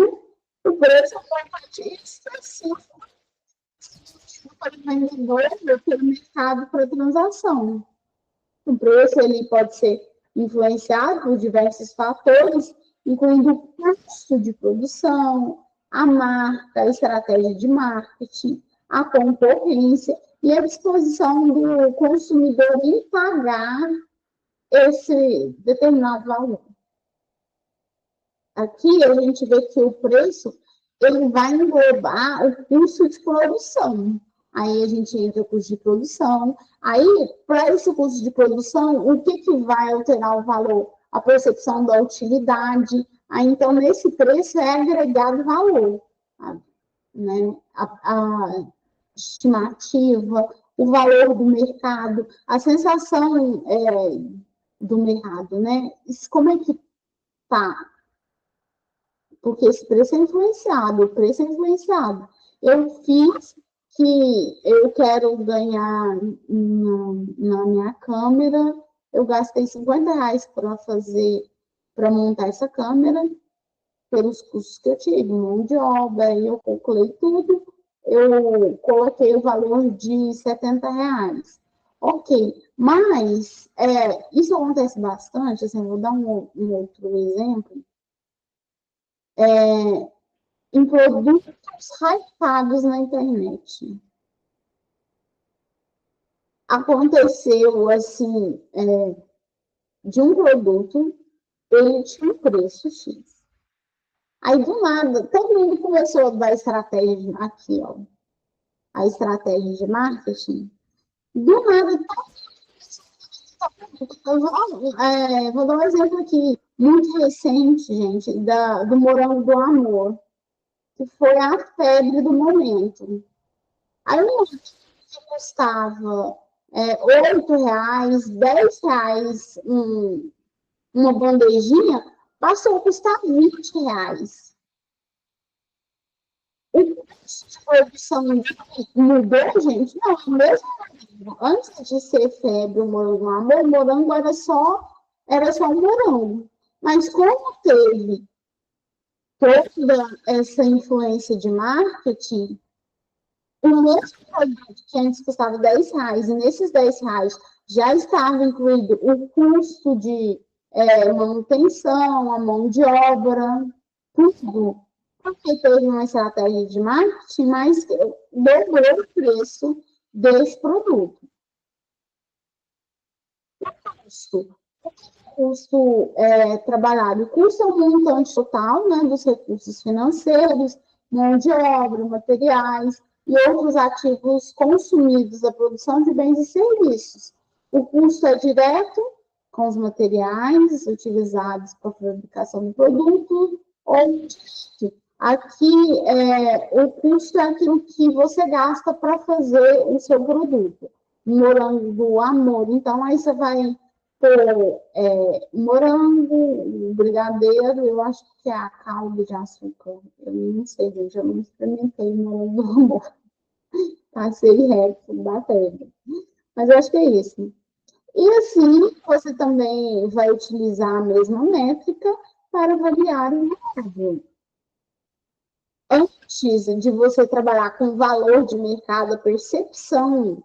O preço é uma quantia específica para o vendedor ou pelo mercado para transação. O preço ele pode ser influenciado por diversos fatores, incluindo o custo de produção, a marca, a estratégia de marketing, a concorrência e a disposição do consumidor em pagar esse determinado valor. Aqui a gente vê que o preço ele vai englobar o custo de produção. Aí a gente entra o custo de produção. Aí, para esse custo de produção, o que vai alterar o valor? A percepção da utilidade. Aí, então, nesse preço é agregado valor. Né? A estimativa, o valor do mercado, a sensação do mercado, né? Como é que tá? Porque esse preço é influenciado, o preço é influenciado. Eu fiz que eu quero ganhar na minha câmera, eu gastei R$ 50 para montar essa câmera, pelos custos que eu tive, mão de obra, aí eu calculei tudo, eu coloquei o valor de R$ 70. Ok, mas isso acontece bastante, assim, vou dar um outro exemplo, em produtos hypados na internet. Aconteceu, assim, de um produto, ele tinha um preço X. Aí, do nada, todo mundo começou a dar estratégia aqui, ó, a estratégia de marketing. Do nada, vou dar um exemplo aqui, muito recente, gente, do Morango do Amor, que foi a febre do momento. Aí, um que custava R$ 8, R$ 10 uma bandejinha, passou a custar R$ 20. O custo de produção mudou, gente? Não, mesmo antes de ser febre o morango amor, o morango era só um morango. Mas como teve toda essa influência de marketing, o mesmo produto que antes custava R$ 10, e nesses R$ 10 já estava incluído o custo de manutenção, a mão de obra, tudo. Porque teve uma estratégia de marketing, mas dobrou o preço desse produto. O custo trabalhado? O custo é o montante total, né, dos recursos financeiros, mão de obra, materiais e outros ativos consumidos da produção de bens e serviços. O custo é direto, com os materiais utilizados para a fabricação do produto, ou indireto. Aqui, o custo é aquilo que você gasta para fazer o seu produto. Morango do amor. Então, aí você vai ter morango, brigadeiro, eu acho que é a calda de açúcar. Eu não sei, gente, eu não experimentei morango do amor. Passei reto da pedra. Mas eu acho que é isso. E assim, você também vai utilizar a mesma métrica para avaliar o valor. Antes de você trabalhar com valor de mercado, a percepção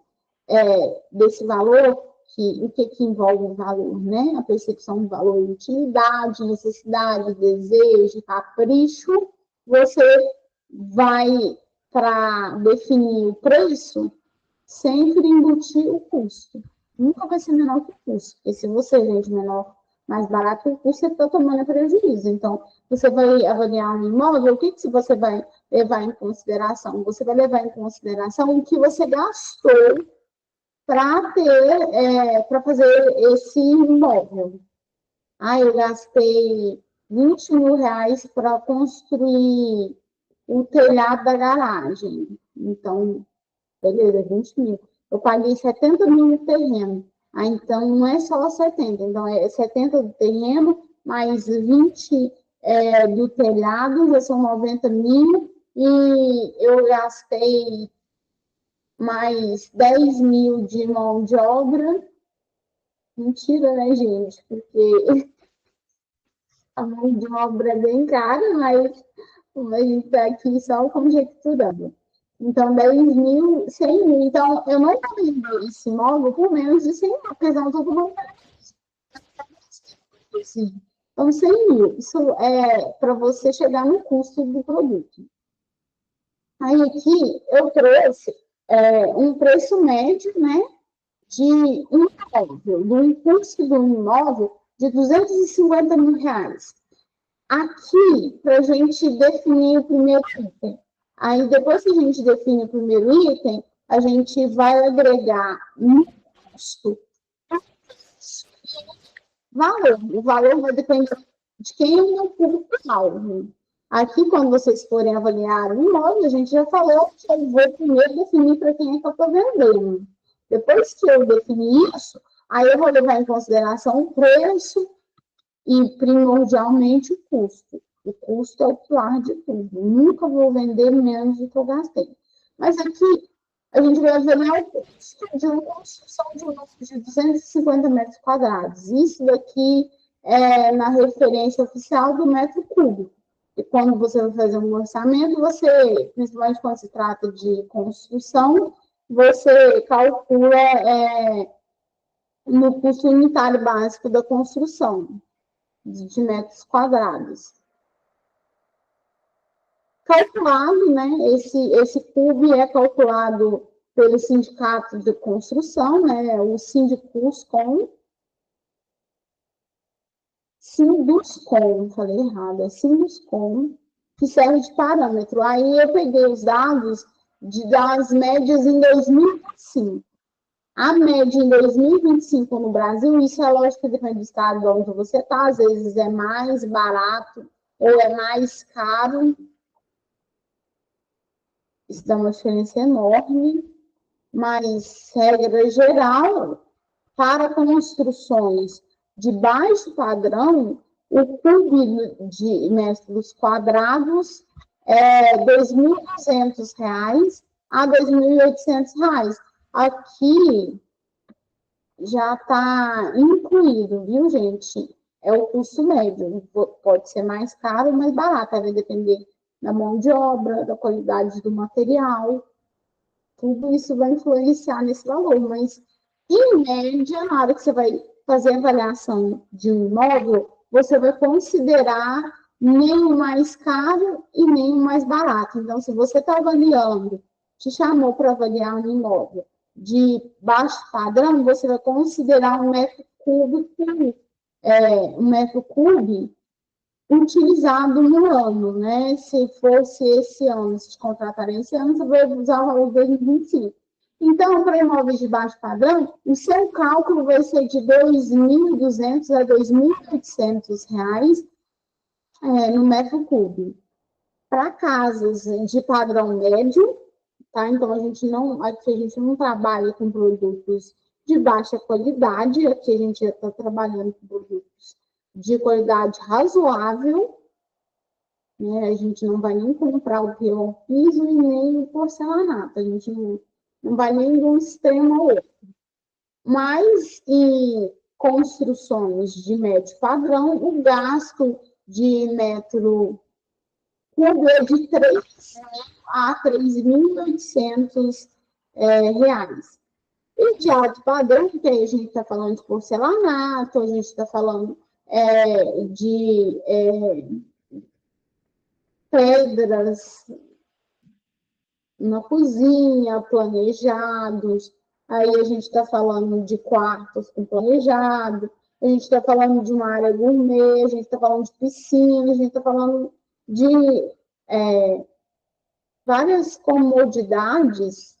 desse valor, o que envolve o valor, né? A percepção do valor, utilidade, necessidade, desejo, capricho, você vai, para definir o preço, sempre embutir o custo. Nunca vai ser menor que o custo, porque se você vende mais barato, o custo você está tomando prejuízo. Então, você vai avaliar um imóvel, o que você vai levar em consideração? Você vai levar em consideração o que você gastou para fazer esse imóvel. Eu gastei R$ 20.000 para construir o telhado da garagem. Então, beleza, 20 mil. Eu paguei 70 mil no terreno. Então, não é só 70. Então, é 70 do terreno, mais 20 do telhado, já são 90 mil. E eu gastei mais 10 mil de mão de obra. Mentira, né, gente? Porque a mão de obra é bem cara, mas a gente está aqui só conjecturando. Então, 10 mil, 100 mil. Então, eu não vou vender esse imóvel por menos de 100 mil, apesar de todo mundo. Então, 100 mil. Isso é para você chegar no custo do produto. Aí, aqui, eu trouxe um preço médio, né, de um imóvel, do custo do imóvel de R$ 250 mil. Aqui, para a gente definir o primeiro item. Aí, depois que a gente define o primeiro item, a gente vai agregar no custo valor. O valor vai depender de quem é o público-alvo. Aqui, quando vocês forem avaliar o imóvel, a gente já falou que eu vou primeiro definir para quem é que eu estou vendendo. Depois que eu definir isso, aí eu vou levar em consideração o preço e, primordialmente, o custo. O custo é o pilar de tudo. Nunca vou vender menos do que eu gastei. Mas aqui, a gente vai avaliar o custo de uma construção de um lote de 250 metros quadrados. Isso daqui é na referência oficial do metro cúbico. E quando você vai fazer um orçamento, você, principalmente quando se trata de construção, você calcula no custo unitário básico da construção, de metros quadrados. Calculado, né? Esse CUB é calculado pelo sindicato de construção, né? O Sindicuscom. Sinduscom, falei errado, é Sinduscom, que serve de parâmetro. Aí eu peguei os dados das médias em 2025. A média em 2025 no Brasil, isso é lógico que depende do estado onde você está, às vezes é mais barato ou é mais caro. Isso dá uma diferença enorme, mas, regra geral, para construções de baixo padrão, o cubo de metros quadrados é R$ 2.200 a R$ 2.800. Aqui já está incluído, viu, gente? É o custo médio. Pode ser mais caro ou mais barato, vai depender da mão de obra, da qualidade do material. Tudo isso vai influenciar nesse valor, mas, em média, na hora que você vai fazer a avaliação de um imóvel, você vai considerar nem o mais caro e nem o mais barato. Então, se você está avaliando, te chamou para avaliar um imóvel de baixo padrão, você vai considerar um metro cúbico utilizado no ano, né? Se fosse esse ano, se te contratarem esse ano, você vai usar o valor de 2025. Então, para imóveis de baixo padrão, o seu cálculo vai ser de R$ 2.200 a R$ 2.800 no metro cúbico. Para casas de padrão médio, tá? Então, aqui a gente não trabalha com produtos de baixa qualidade, aqui a gente está trabalhando com produtos de qualidade razoável, né? A gente não vai nem comprar o pior piso e nem o porcelanato, a gente não vai nem de um extremo ao outro. Mas em construções de médio padrão, o gasto de metro cúbico é de 3.000 a R$ 3.800. E de alto padrão, que a gente está falando de porcelanato, a gente está falando de pedras na cozinha, planejados. Aí a gente está falando de quartos com planejado, a gente está falando de uma área gourmet, a gente está falando de piscina, a gente está falando de várias comodidades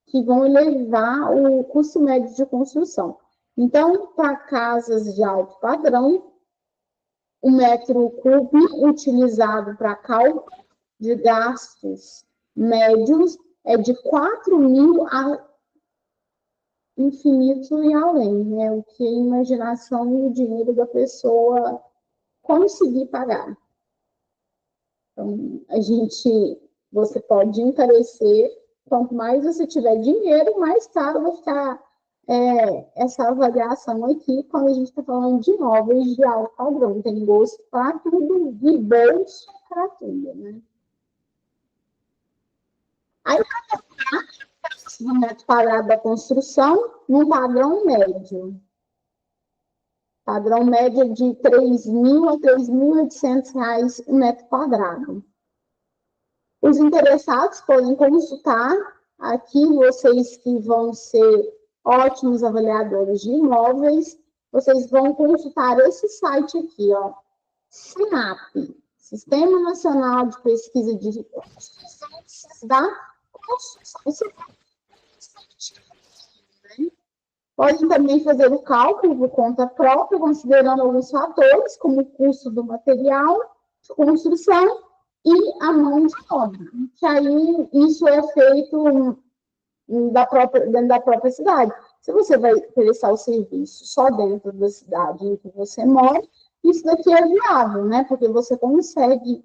que vão elevar o custo médio de construção. Então, para casas de alto padrão, o metro cúbico utilizado para cálculo de gastos médios é de 4.000 a infinito e além, né? O que a imaginação e o dinheiro da pessoa conseguir pagar. Então, você pode encarecer, quanto mais você tiver dinheiro, mais caro vai ficar essa avaliação aqui, quando a gente está falando de imóveis de alto padrão. Tem gosto para tudo, de bolso para tudo, né? Aí, no metro quadrado da construção, no padrão médio. Padrão médio de R$ 3.000 a R$ 3.800 o metro quadrado. Os interessados podem consultar aqui, vocês que vão ser ótimos avaliadores de imóveis, vocês vão consultar esse site aqui, ó, SINAP, Sistema Nacional de Pesquisa de Construção da Construção. Podem também fazer o cálculo por conta própria, considerando alguns fatores, como o custo do material de construção e a mão de obra. Que aí isso é feito dentro da própria cidade. Se você vai prestar o serviço só dentro da cidade em que você mora, isso daqui é viável, né? Porque você consegue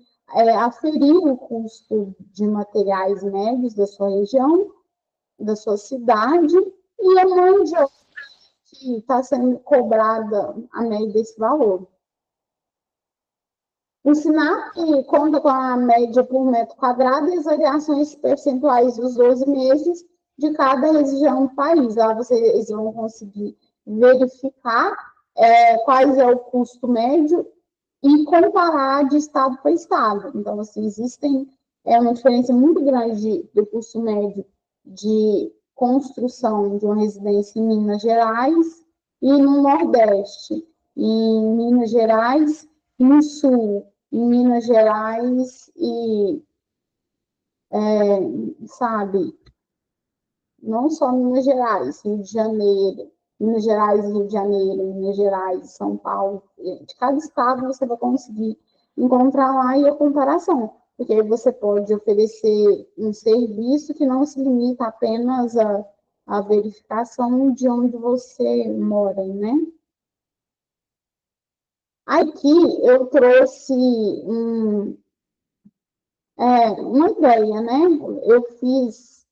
aferir o custo de materiais médios da sua região, da sua cidade, e a mão de obra que está sendo cobrada a média desse valor. O SINAP conta com a média por metro quadrado e as variações percentuais dos 12 meses de cada região do país. Lá vocês vão conseguir verificar quais é o custo médio e comparar de estado para estado. Então, assim, existem uma diferença muito grande do custo médio de construção de uma residência em Minas Gerais e no Nordeste. Em Minas Gerais, no Sul, em Minas Gerais e, sabe, não só Minas Gerais, Rio de Janeiro, Minas Gerais e Rio de Janeiro, Minas Gerais e São Paulo, de cada estado você vai conseguir encontrar lá e a comparação, porque aí você pode oferecer um serviço que não se limita apenas à verificação de onde você mora, né? Aqui eu trouxe uma ideia, né? Eu fiz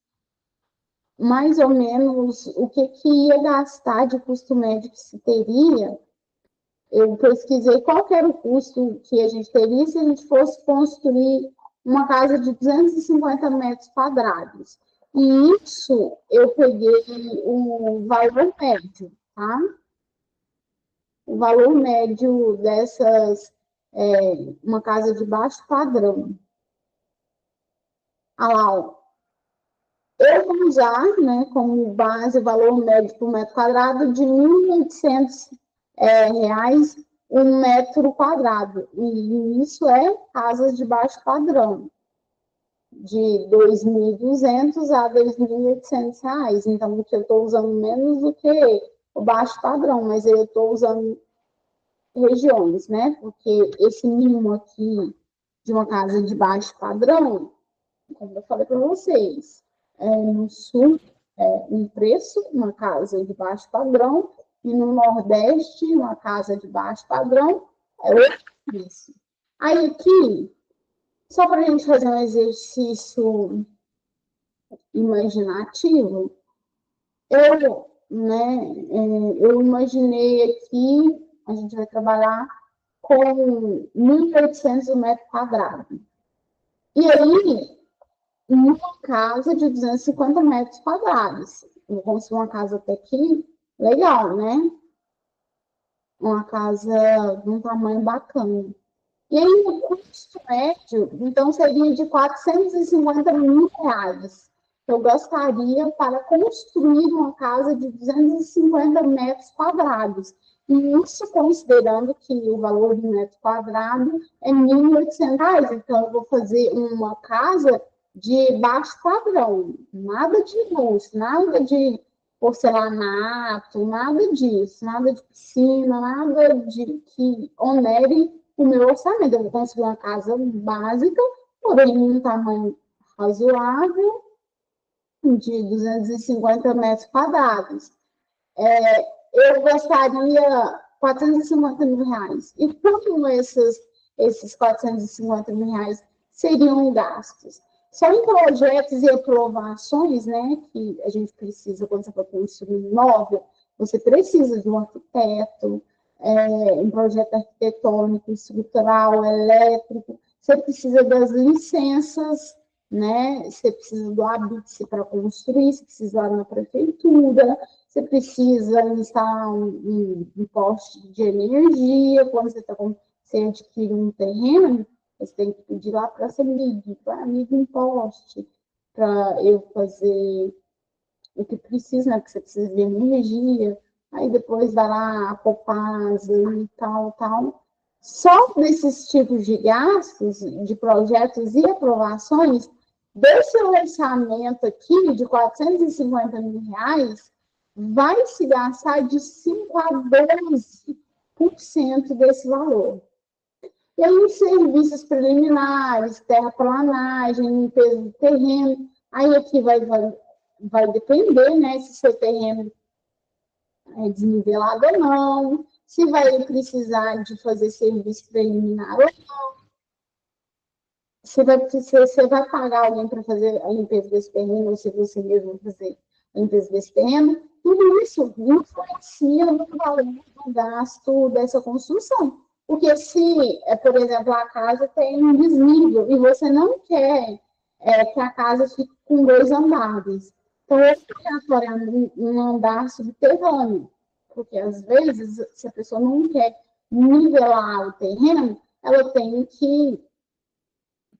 mais ou menos o que ia gastar de custo médio que se teria. Eu pesquisei qual era o custo que a gente teria se a gente fosse construir uma casa de 250 metros quadrados. E isso eu peguei o valor médio, tá? O valor médio dessas, uma casa de baixo padrão. Ah lá, ó. Eu vou usar, né, como base o valor médio por metro quadrado de R$ 1.800 um metro quadrado. E isso é casas de baixo padrão, de R$ 2.200 a R$ 2.800. Então, eu estou usando menos do que o baixo padrão, mas eu estou usando regiões, né? Porque esse mínimo aqui de uma casa de baixo padrão, como eu falei para vocês, no sul um preço, uma casa de baixo padrão, e no Nordeste, uma casa de baixo padrão, é outro preço. Aí aqui, só para a gente fazer um exercício imaginativo, eu imaginei aqui, a gente vai trabalhar com 1.800 metros quadrados. E aí, uma casa de 250 metros quadrados. Eu construí uma casa até aqui, legal, né? Uma casa de um tamanho bacana. E aí, o custo médio, então, seria de R$ 450 mil. Eu gastaria para construir uma casa de 250 metros quadrados. E isso considerando que o valor do metro quadrado é R$ 1.800. Então, eu vou fazer uma casa de baixo padrão, nada de luxo, nada de porcelanato, nada disso, nada de piscina, nada de que onere o meu orçamento. Eu vou construir uma casa básica, porém um tamanho razoável, de 250 metros quadrados. Eu gastaria R$ 450 mil. E como esses R$ 450 mil seriam gastos? Só em projetos e aprovações, né, que a gente precisa, quando você for construir um imóvel, você precisa de um arquiteto, um projeto arquitetônico, estrutural, elétrico, você precisa das licenças, né, você precisa do habite para construir, você precisa ir na prefeitura, você precisa instalar um poste de energia, quando você adquire um terreno, você tem que pedir lá para a CEMIG, para amigo um poste, para eu fazer o que precisa, né? Porque você precisa de energia, aí depois vai lá a Copasa e tal. Só nesses tipos de gastos, de projetos e aprovações, desse orçamento aqui de R$ 450 mil, vai se gastar de 5% a 12% desse valor. E aí, os serviços preliminares, terraplanagem, limpeza do terreno, aí aqui vai vai depender, né, se seu terreno é desnivelado ou não, se vai precisar de fazer serviço preliminar ou não, você vai pagar alguém para fazer a limpeza desse terreno, ou se você mesmo vai fazer a limpeza desse terreno. Tudo isso influencia no valor do gasto dessa construção. Porque se, por exemplo, a casa tem um desnível e você não quer que a casa fique com 2 andares, então é obrigatoriamente um andar subterrâneo, porque às vezes, se a pessoa não quer nivelar o terreno, ela tem que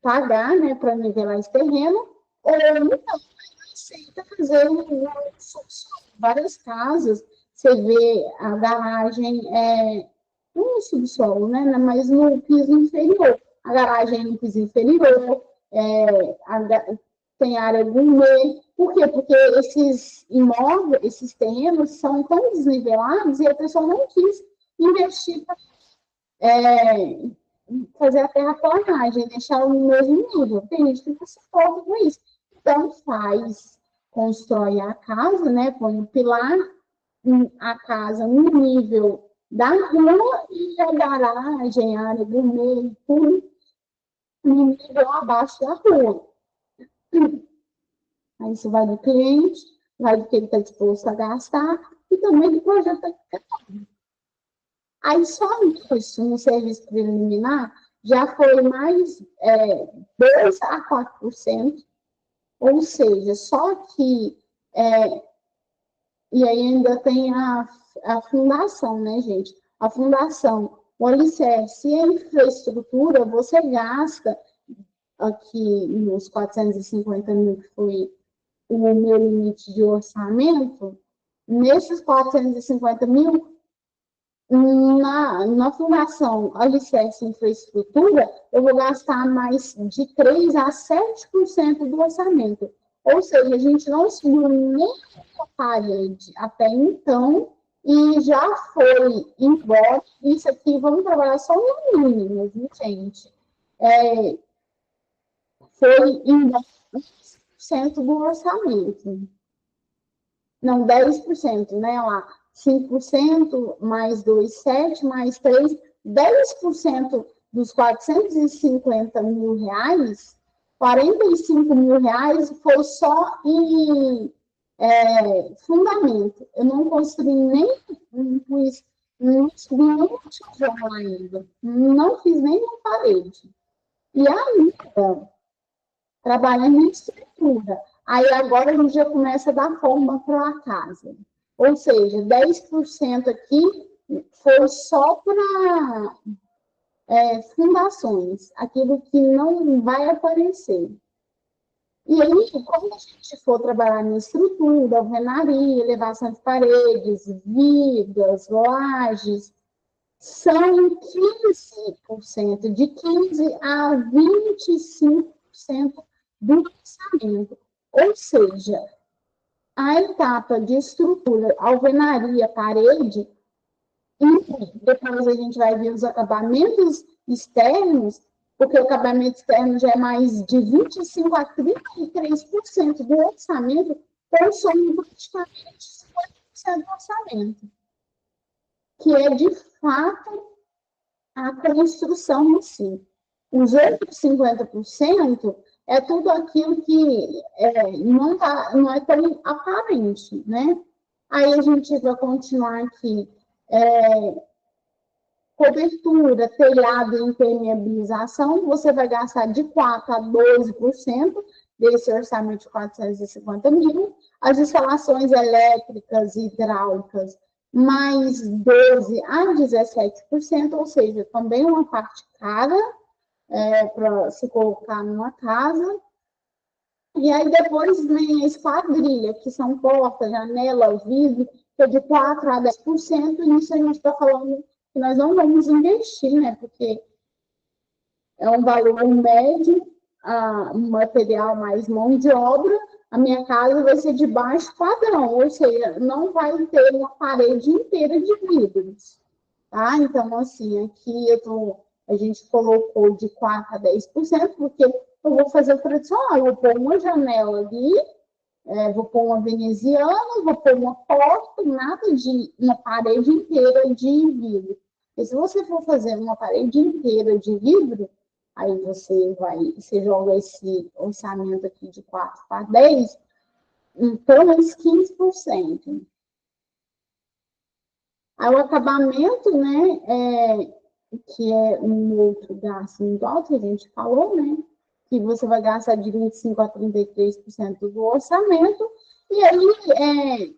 pagar, né, para nivelar esse terreno, ou então aceita fazer subsolo. Várias casas, você vê a garagem no subsolo, né, mas no piso inferior. A garagem no piso inferior, tem área gourmet. Por quê? Porque esses imóveis, esses terrenos são tão desnivelados e a pessoa não quis investir para fazer a terraplanagem, deixar no mesmo nível. Tem gente que se importa com isso. Então, constrói a casa, né? Põe o pilar, a casa no nível da rua e a garagem, a área gourmet, tudo no nível abaixo da rua. Aí isso vai do cliente, vai do que ele está disposto a gastar e também do projeto arquitetônico. Aí só isso, no serviço preliminar, já foi mais 2 a 4%, ou seja, só que, e aí ainda tem a fundação, né, gente? A fundação, o alicerce e a infraestrutura, você gasta aqui nos 450 mil, que foi o meu limite de orçamento, nesses 450 mil, na fundação alicerce e infraestrutura, eu vou gastar mais de 3 a 7% do orçamento. Ou seja, a gente não subiu nem a parede até então e já foi embora. Isso aqui, vamos trabalhar só no mínimo, viu, gente? Foi embora 10% do orçamento. Não, 10%, né? Lá, 5% mais 2, 7, mais 3, 10% dos 450 mil reais, 45 mil reais foi só em fundamento. Eu não construí nem, não subi nem um tijolo ainda, não fiz nem uma parede. E ainda, trabalhando em estrutura. Aí agora a gente já começa a dar forma para a casa. Ou seja, 10% aqui foi só para fundações, aquilo que não vai aparecer. E aí, quando a gente for trabalhar em estrutura, alvenaria, elevação de paredes, vigas, lajes, são 15%, de 15% a 25% do orçamento. Ou seja, a etapa de estrutura, alvenaria, parede, e depois a gente vai ver os acabamentos externos, porque o acabamento externo já é mais de 25% a 33% do orçamento, consome praticamente 50% do orçamento, que é, de fato, a construção em si. Os outros 50% é tudo aquilo que não é tão aparente, né? Aí a gente vai continuar aqui. Cobertura, telhado e impermeabilização, você vai gastar de 4% a 12% desse orçamento de 450 mil. As instalações elétricas e hidráulicas, mais 12% a 17%, ou seja, também uma parte cara para se colocar numa casa. E aí depois vem a esquadrilha, que são porta, janela, vidro, que é de 4% a 10%, e isso a gente está falando que nós não vamos investir, né? Porque é um valor médio, um material mais mão de obra, a minha casa vai ser de baixo padrão, ou seja, não vai ter uma parede inteira de vidros, tá? Então, assim, aqui a gente colocou de 4% a 10%, porque eu vou fazer o tradicional, eu vou pôr uma janela ali, vou pôr uma veneziana, vou pôr uma porta, nada de uma parede inteira de vidro. E se você for fazer uma parede inteira de vidro, aí você joga esse orçamento aqui de 4 para 10, então uns 15%. Aí o acabamento, né, que é um outro gasto muito alto, que a gente falou, né, que você vai gastar de 25% a 33% do orçamento, e aí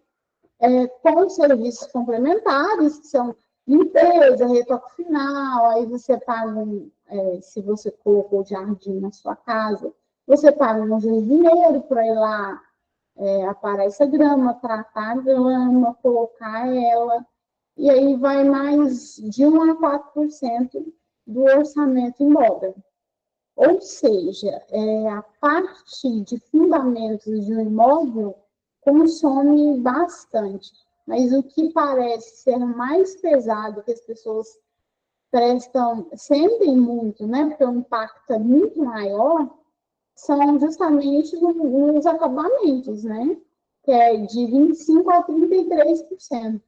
com serviços complementares, que são limpeza, retoque final, aí você paga, se você colocou jardim na sua casa, você paga um jardineiro para ir lá aparar essa grama, tratar a grama, colocar ela, e aí vai mais de 1 a 4% do orçamento em obra. Ou seja, a parte de fundamentos de um imóvel consome bastante, mas o que parece ser mais pesado, que as pessoas sentem muito, né, porque o impacto é muito maior, são justamente os acabamentos, né, que é de 25% a 33%.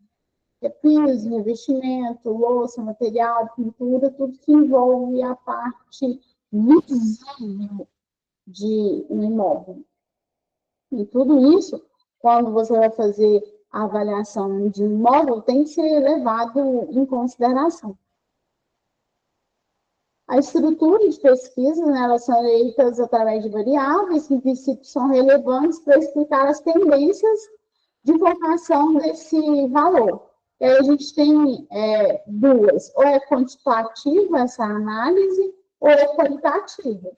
É piso, revestimento, louça, material, pintura, tudo que envolve a parte visível de um imóvel. E tudo isso, quando você vai fazer a avaliação de um imóvel, tem que ser levado em consideração. A estrutura de pesquisa, né, elas são feitas através de variáveis que, em princípio, são relevantes para explicar as tendências de formação desse valor. E aí a gente tem duas, ou é quantitativa essa análise, ou é qualitativa.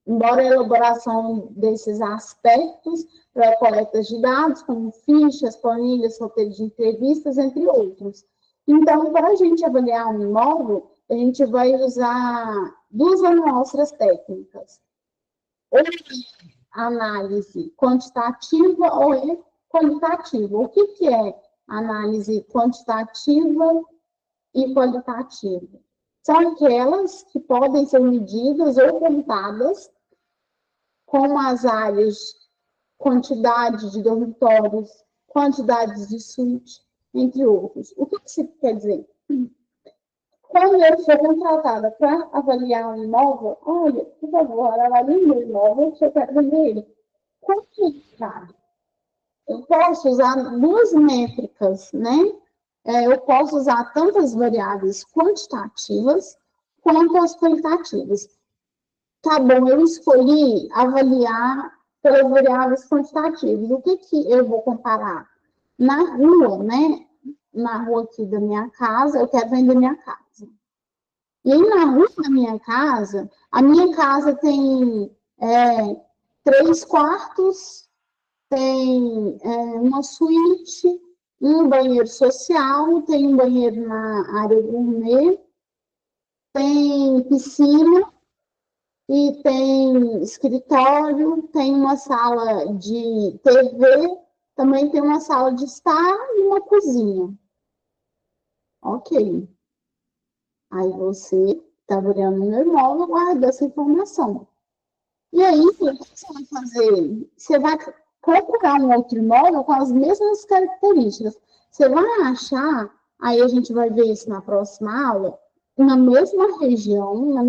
Embora a elaboração desses aspectos para coletas de dados, como fichas, planilhas, roteiros de entrevistas, entre outros. Então, para a gente avaliar um imóvel, a gente vai usar duas amostras técnicas. Ou análise quantitativa ou é qualitativa. O que é análise quantitativa e qualitativa? São aquelas que podem ser medidas ou contadas, como as áreas, quantidade de dormitórios, quantidades de suíte, entre outros. O que isso quer dizer? Quando eu sou contratada para avaliar um imóvel, olha, por favor, avalie meu imóvel, que eu quero vender ele. Quanto é caro? Eu posso usar duas métricas, né? Eu posso usar tanto as variáveis quantitativas quanto as qualitativas. Tá bom, eu escolhi avaliar pelas variáveis quantitativas. O que eu vou comparar? Na rua, né? Na rua aqui da minha casa, eu quero vender minha casa. E aí, na rua da minha casa, a minha casa tem 3 quartos, tem uma suíte, um banheiro social, tem um banheiro na área gourmet, tem piscina e tem escritório, tem uma sala de TV, também tem uma sala de estar e uma cozinha. Ok. Aí você está olhando no imóvel, guarda essa informação. E aí, o que você vai fazer? Você vai procurar um outro imóvel com as mesmas características. Você vai achar, aí a gente vai ver isso na próxima aula, na mesma região, na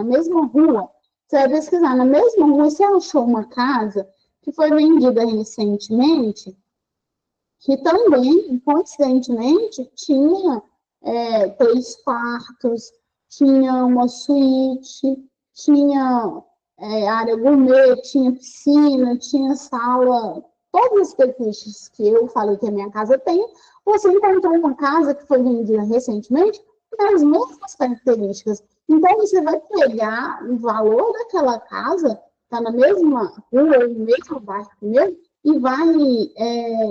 mesma rua, você vai pesquisar, na mesma rua, você achou uma casa que foi vendida recentemente, que também, coincidentemente, tinha 3 quartos, tinha uma suíte, tinha área gourmet, tinha piscina, tinha sala, todas as características que eu falei que a minha casa tem, você encontrou uma casa que foi vendida recentemente com as mesmas características. Então, você vai pegar o valor daquela casa, está na mesma rua, no mesmo bairro mesmo, e vai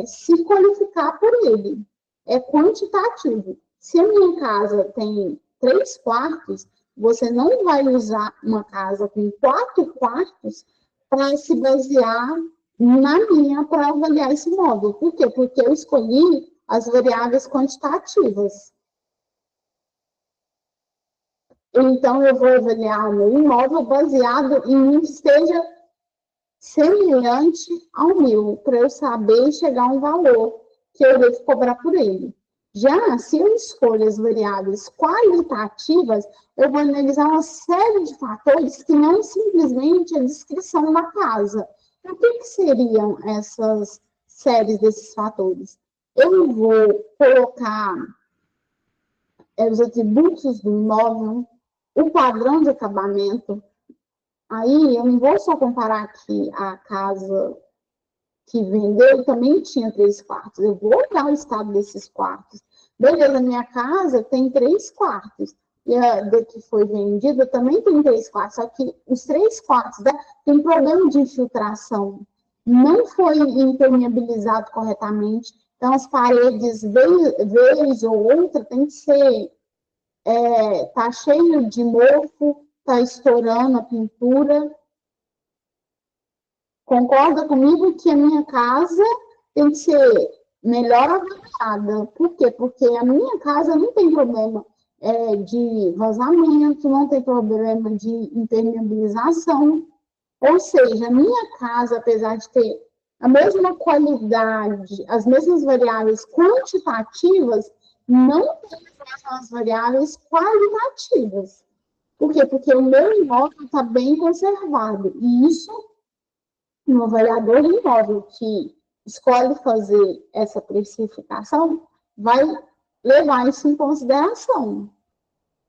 se qualificar por ele. É quantitativo. Se a minha casa tem 3 quartos, você não vai usar uma casa com 4 quartos para se basear na minha para avaliar esse imóvel. Por quê? Porque eu escolhi as variáveis quantitativas. Então, eu vou avaliar o meu imóvel baseado em um que esteja semelhante ao meu, para eu saber chegar a um valor que eu devo cobrar por ele. Já se eu escolho as variáveis qualitativas, eu vou analisar uma série de fatores que não simplesmente a descrição da casa. O que seriam essas séries desses fatores? Eu vou colocar os atributos do imóvel, o padrão de acabamento. Aí eu não vou só comparar aqui a casa que vendeu, também tinha 3 quartos. Eu vou olhar o estado desses quartos. Beleza, minha casa tem 3 quartos. E a que foi vendida também tem 3 quartos. Só que os 3 quartos, né, tem problema de infiltração. Não foi impermeabilizado corretamente. Então, as paredes, vez ou outra, tem que ser... tá cheio de mofo, tá estourando a pintura. Concorda comigo que a minha casa tem que ser melhor avaliada. Por quê? Porque a minha casa não tem problema de vazamento, não tem problema de impermeabilização. Ou seja, a minha casa, apesar de ter a mesma qualidade, as mesmas variáveis quantitativas, não tem as mesmas variáveis qualitativas. Por quê? Porque o meu imóvel está bem conservado. E isso, um avaliador de imóvel que escolhe fazer essa precificação vai levar isso em consideração.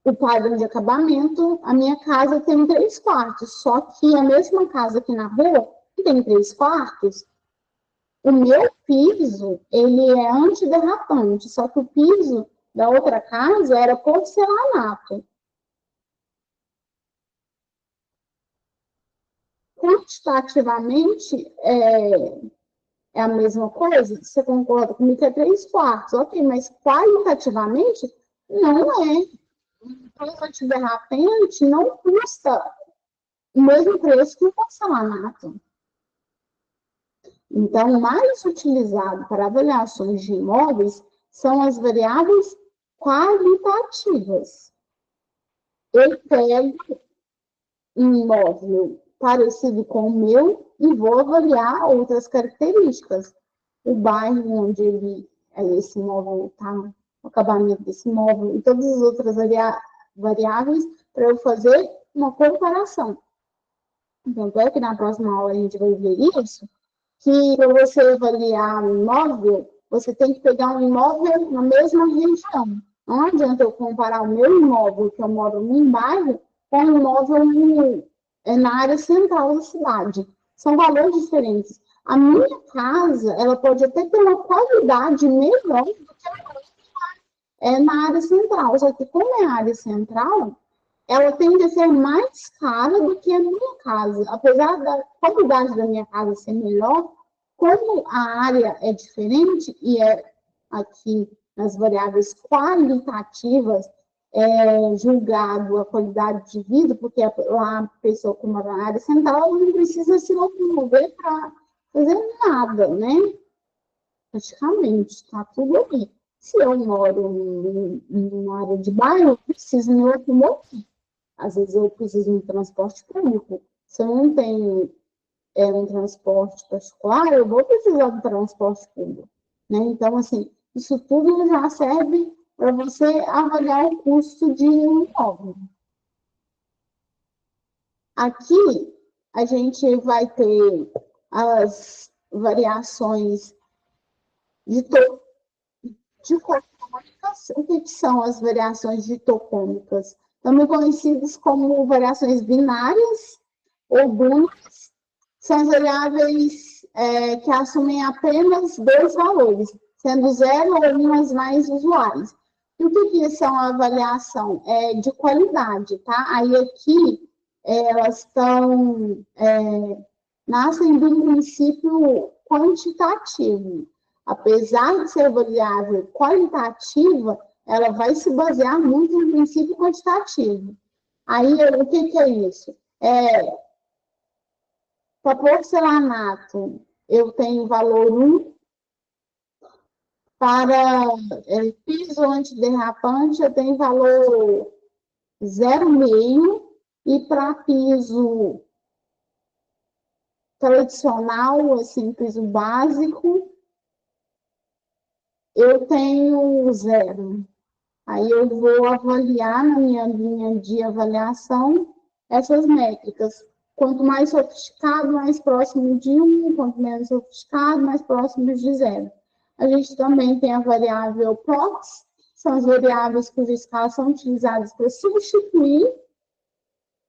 O padrão de acabamento, a minha casa tem 3 quartos, só que a mesma casa aqui na rua, que tem 3 quartos, o meu piso, ele é antiderrapante, só que o piso da outra casa era porcelanato. Quantitativamente, é a mesma coisa? Você concorda comigo que é 3 quartos? Ok, mas qualitativamente, não é. Então, antiderrapante não custa o mesmo preço que o porcelanato. Então, o mais utilizado para avaliações de imóveis são as variáveis qualitativas. Eu pego um imóvel parecido com o meu e vou avaliar outras características. O bairro onde esse imóvel está, o acabamento desse imóvel e todas as outras variáveis para eu fazer uma comparação. Então, é que na próxima aula a gente vai ver isso, que para você avaliar um imóvel, você tem que pegar um imóvel na mesma região. Não adianta eu comparar o meu imóvel, que eu moro num bairro, com um imóvel na área central da cidade. São valores diferentes. A minha casa, ela pode até ter uma qualidade melhor do que na área central. Só que como é área central, ela tende a ser mais cara do que a minha casa. Apesar da qualidade da minha casa ser melhor, como a área é diferente, e aqui nas variáveis qualitativas, julgado a qualidade de vida, porque a pessoa que mora na área central não precisa se locomover para fazer nada, né? Praticamente, está tudo ali. Se eu moro numa área de bairro, eu preciso me locomover. Às vezes eu preciso de um transporte público. Se eu não tenho um transporte particular, eu vou precisar do transporte público. Né? Então, assim, isso tudo já serve para você avaliar o custo de um imóvel. Aqui, a gente vai ter as variações de tocômicas. O que são as variações de tocômicas? Também conhecidas como variações binárias ou booleanas. São as variáveis que assumem apenas 2 valores, sendo 0 ou 1 as mais usuais. E o que são a avaliação? De qualidade, tá? Aí aqui elas nascem de um princípio quantitativo. Apesar de ser variável qualitativa, ela vai se basear muito no princípio quantitativo. Aí, o que é isso? Para porcelanato, eu tenho valor 1. Para piso antiderrapante, eu tenho valor 0,5. E para piso tradicional, assim, piso básico, eu tenho 0. Aí eu vou avaliar na minha linha de avaliação essas métricas. Quanto mais sofisticado, mais próximo de 1, quanto menos sofisticado, mais próximo de 0. A gente também tem a variável PROX, são as variáveis cujas escalas são utilizadas para substituir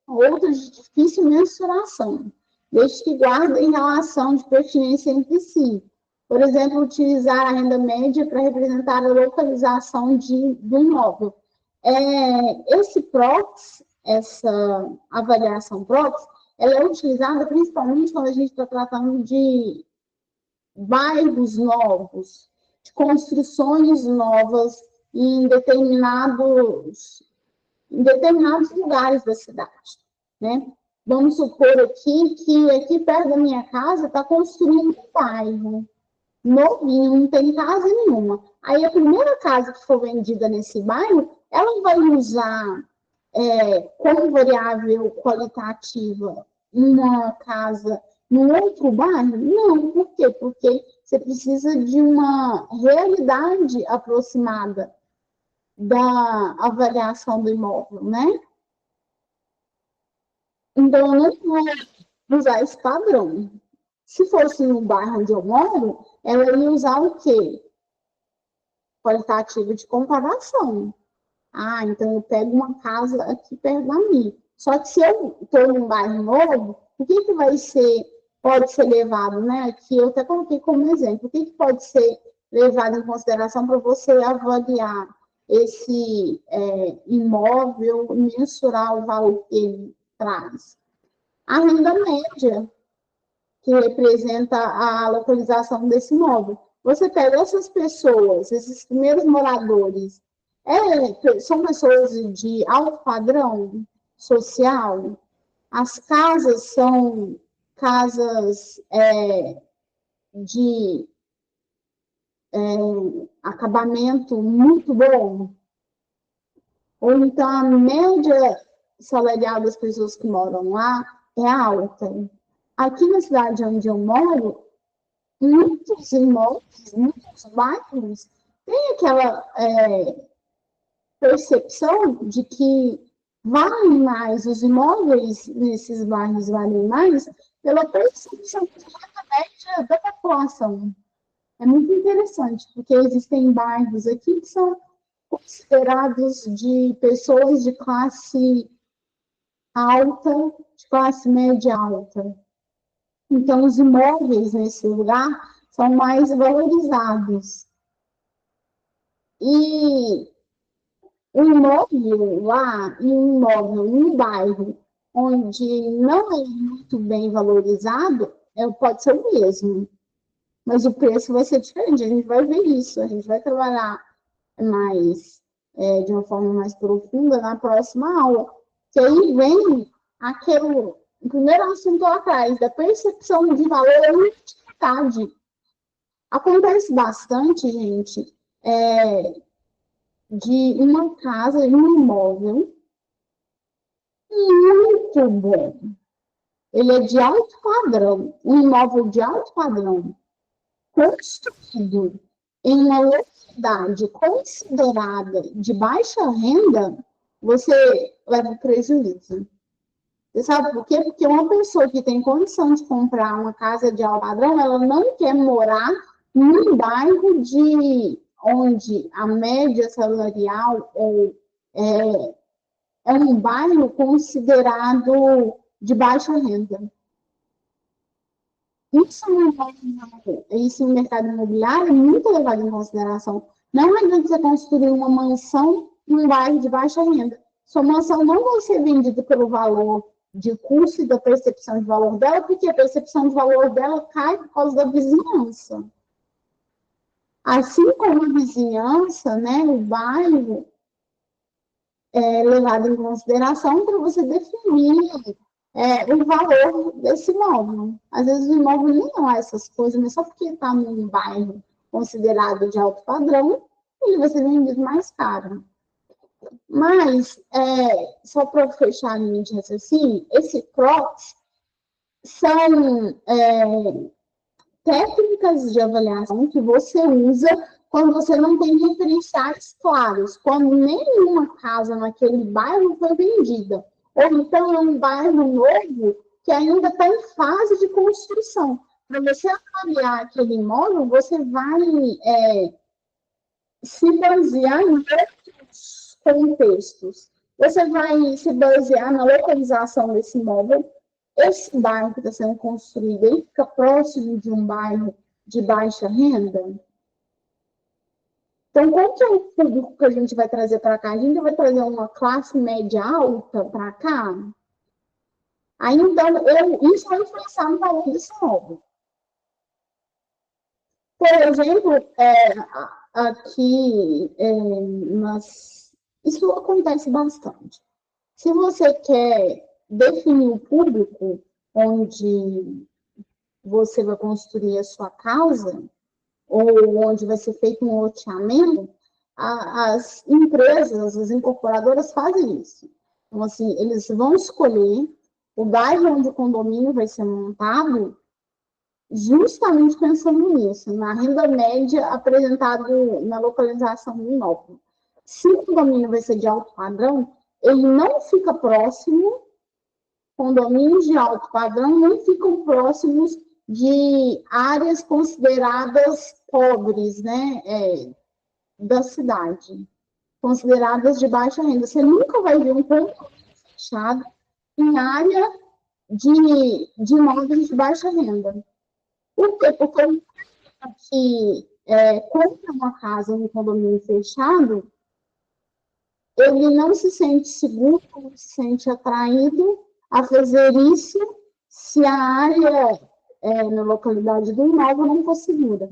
outras de difícil mensuração, desde que guardem relação de pertinência entre si. Por exemplo, utilizar a renda média para representar a localização do imóvel. Esse PROX, essa avaliação PROX, ela é utilizada principalmente quando a gente está tratando de bairros novos, de construções novas em determinados lugares da cidade, né? Vamos supor aqui perto da minha casa está construindo um bairro novinho, não tem casa nenhuma. Aí a primeira casa que for vendida nesse bairro, ela vai usar como variável qualitativa uma casa num outro bairro? Não, por quê? Porque você precisa de uma realidade aproximada da avaliação do imóvel, né? Então, eu não vou usar esse padrão. Se fosse no bairro onde eu moro, ela ia usar o quê? Qualitativo de comparação. Ah, então eu pego uma casa aqui perto da minha. Só que se eu estou num bairro novo, o que pode ser levado, né? Aqui eu até coloquei como exemplo. O que pode ser levado em consideração para você avaliar esse imóvel, mensurar o valor que ele traz? A renda média, que representa a localização desse imóvel. Você pega essas pessoas, esses primeiros moradores, são pessoas de alto padrão social, as casas são casas de acabamento muito bom, ou então a média salarial das pessoas que moram lá é alta. Aqui na cidade onde eu moro, muitos imóveis, muitos bairros, têm aquela percepção de que valem mais, os imóveis nesses bairros valem mais pela percepção de renda média da população. É muito interessante, porque existem bairros aqui que são considerados de pessoas de classe alta, de classe média alta. Então, os imóveis nesse lugar são mais valorizados. E um imóvel lá, e um imóvel no bairro, onde não é muito bem valorizado, pode ser o mesmo. Mas o preço vai ser diferente, a gente vai ver isso, a gente vai trabalhar mais, de uma forma mais profunda na próxima aula. Que aí vem o primeiro assunto lá atrás, da percepção de valor e utilidade. Acontece bastante, gente, de uma casa, de um imóvel muito bom. Ele é de alto padrão, um imóvel de alto padrão, construído em uma localidade considerada de baixa renda, você leva prejuízo. Você sabe por quê? Porque uma pessoa que tem condição de comprar uma casa de alto padrão, ela não quer morar num bairro onde a média salarial é um bairro considerado de baixa renda. Isso no mercado imobiliário é muito levado em consideração. Não adianta você construir uma mansão em um bairro de baixa renda. Sua mansão não vai ser vendida pelo valor de custo e da percepção de valor dela, porque a percepção de valor dela cai por causa da vizinhança. Assim como a vizinhança, né, o bairro é levado em consideração para você definir o valor desse imóvel. Às vezes o imóvel nem não é essas coisas, mas só porque está num bairro considerado de alto padrão, ele vai ser vendido mais caro. Mas, só para fechar a linha de raciocínio, esse PROX, são técnicas de avaliação que você usa quando você não tem referenciais claros, quando nenhuma casa naquele bairro foi vendida, ou então é um bairro novo que ainda está em fase de construção. Para você avaliar aquele imóvel, você vai se basear em outros contextos. Você vai se basear na localização desse imóvel. Esse bairro que está sendo construído, ele fica próximo de um bairro de baixa renda? Então, qual que é o público que a gente vai trazer para cá? A gente vai trazer uma classe média alta para cá? Aí, então, isso vai influenciar no valor desse imóvel. Por exemplo, aqui, isso acontece bastante. Se você quer definir o público onde você vai construir a sua casa, ou onde vai ser feito um loteamento, as empresas, as incorporadoras fazem isso. Então, assim, eles vão escolher o bairro onde o condomínio vai ser montado justamente pensando nisso, na renda média apresentada na localização do imóvel. Se o condomínio vai ser de alto padrão, ele não fica próximo, condomínios de alto padrão não ficam próximos de áreas consideradas pobres, né, da cidade, consideradas de baixa renda. Você nunca vai ver um condomínio fechado em área de imóveis de baixa renda. Por quê? Porque o que compra uma casa em um condomínio fechado, ele não se sente seguro, não se sente atraído a fazer isso se a área na localidade do imóvel não for segura.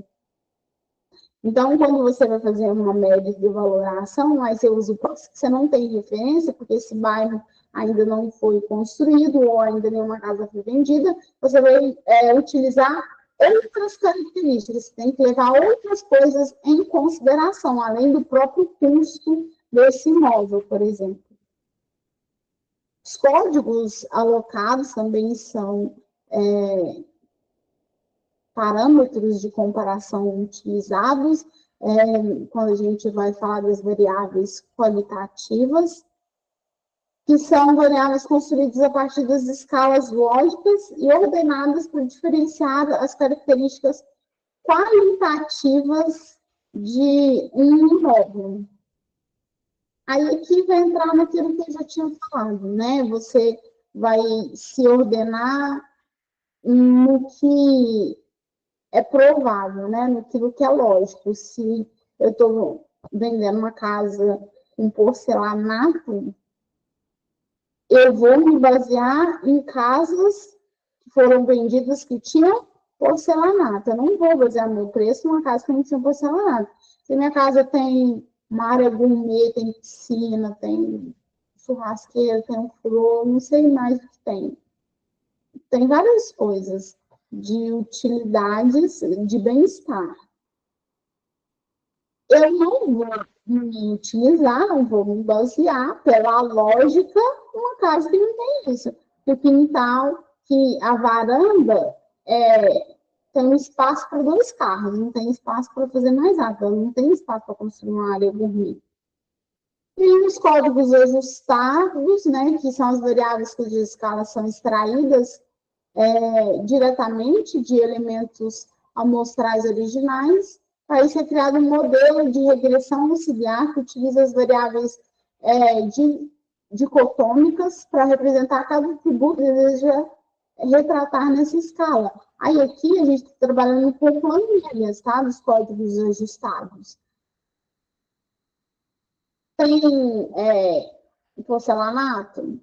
Então, quando você vai fazer uma média de valoração, aí você usa o preço que você não tem referência, porque esse bairro ainda não foi construído ou ainda nenhuma casa foi vendida, você vai utilizar outras características, você tem que levar outras coisas em consideração, além do próprio custo desse imóvel, por exemplo. Os códigos alocados também são parâmetros de comparação utilizados quando a gente vai falar das variáveis qualitativas, que são variáveis construídas a partir das escalas lógicas e ordenadas para diferenciar as características qualitativas de um imóvel. Aí aqui vai entrar naquilo que eu já tinha falado, né? Você vai se ordenar no que é provável, né? Naquilo que é lógico. Se eu estou vendendo uma casa com porcelanato, eu vou me basear em casas que foram vendidas que tinham porcelanato. Eu não vou basear meu preço numa casa que não tinha porcelanato. Se minha casa tem uma área gourmet, tem piscina, tem churrasqueira, tem um forno, não sei mais o que tem. Tem várias coisas de utilidades de bem-estar. Eu não vou me utilizar, não vou me basear pela lógica numa casa que não tem isso. Que o quintal, que a varanda tem espaço para 2 carros, não tem espaço para fazer mais nada, não tem espaço para construir uma área gourmet. E os códigos ajustados, né, que são as variáveis cuja escala são extraídas diretamente de elementos amostrais originais. Aí ser criado um modelo de regressão auxiliar que utiliza as variáveis dicotômicas para representar cada atributo que deseja retratar nessa escala. Aí aqui a gente está trabalhando com planilhas, tá? Dos códigos ajustados. Tem porcelanato?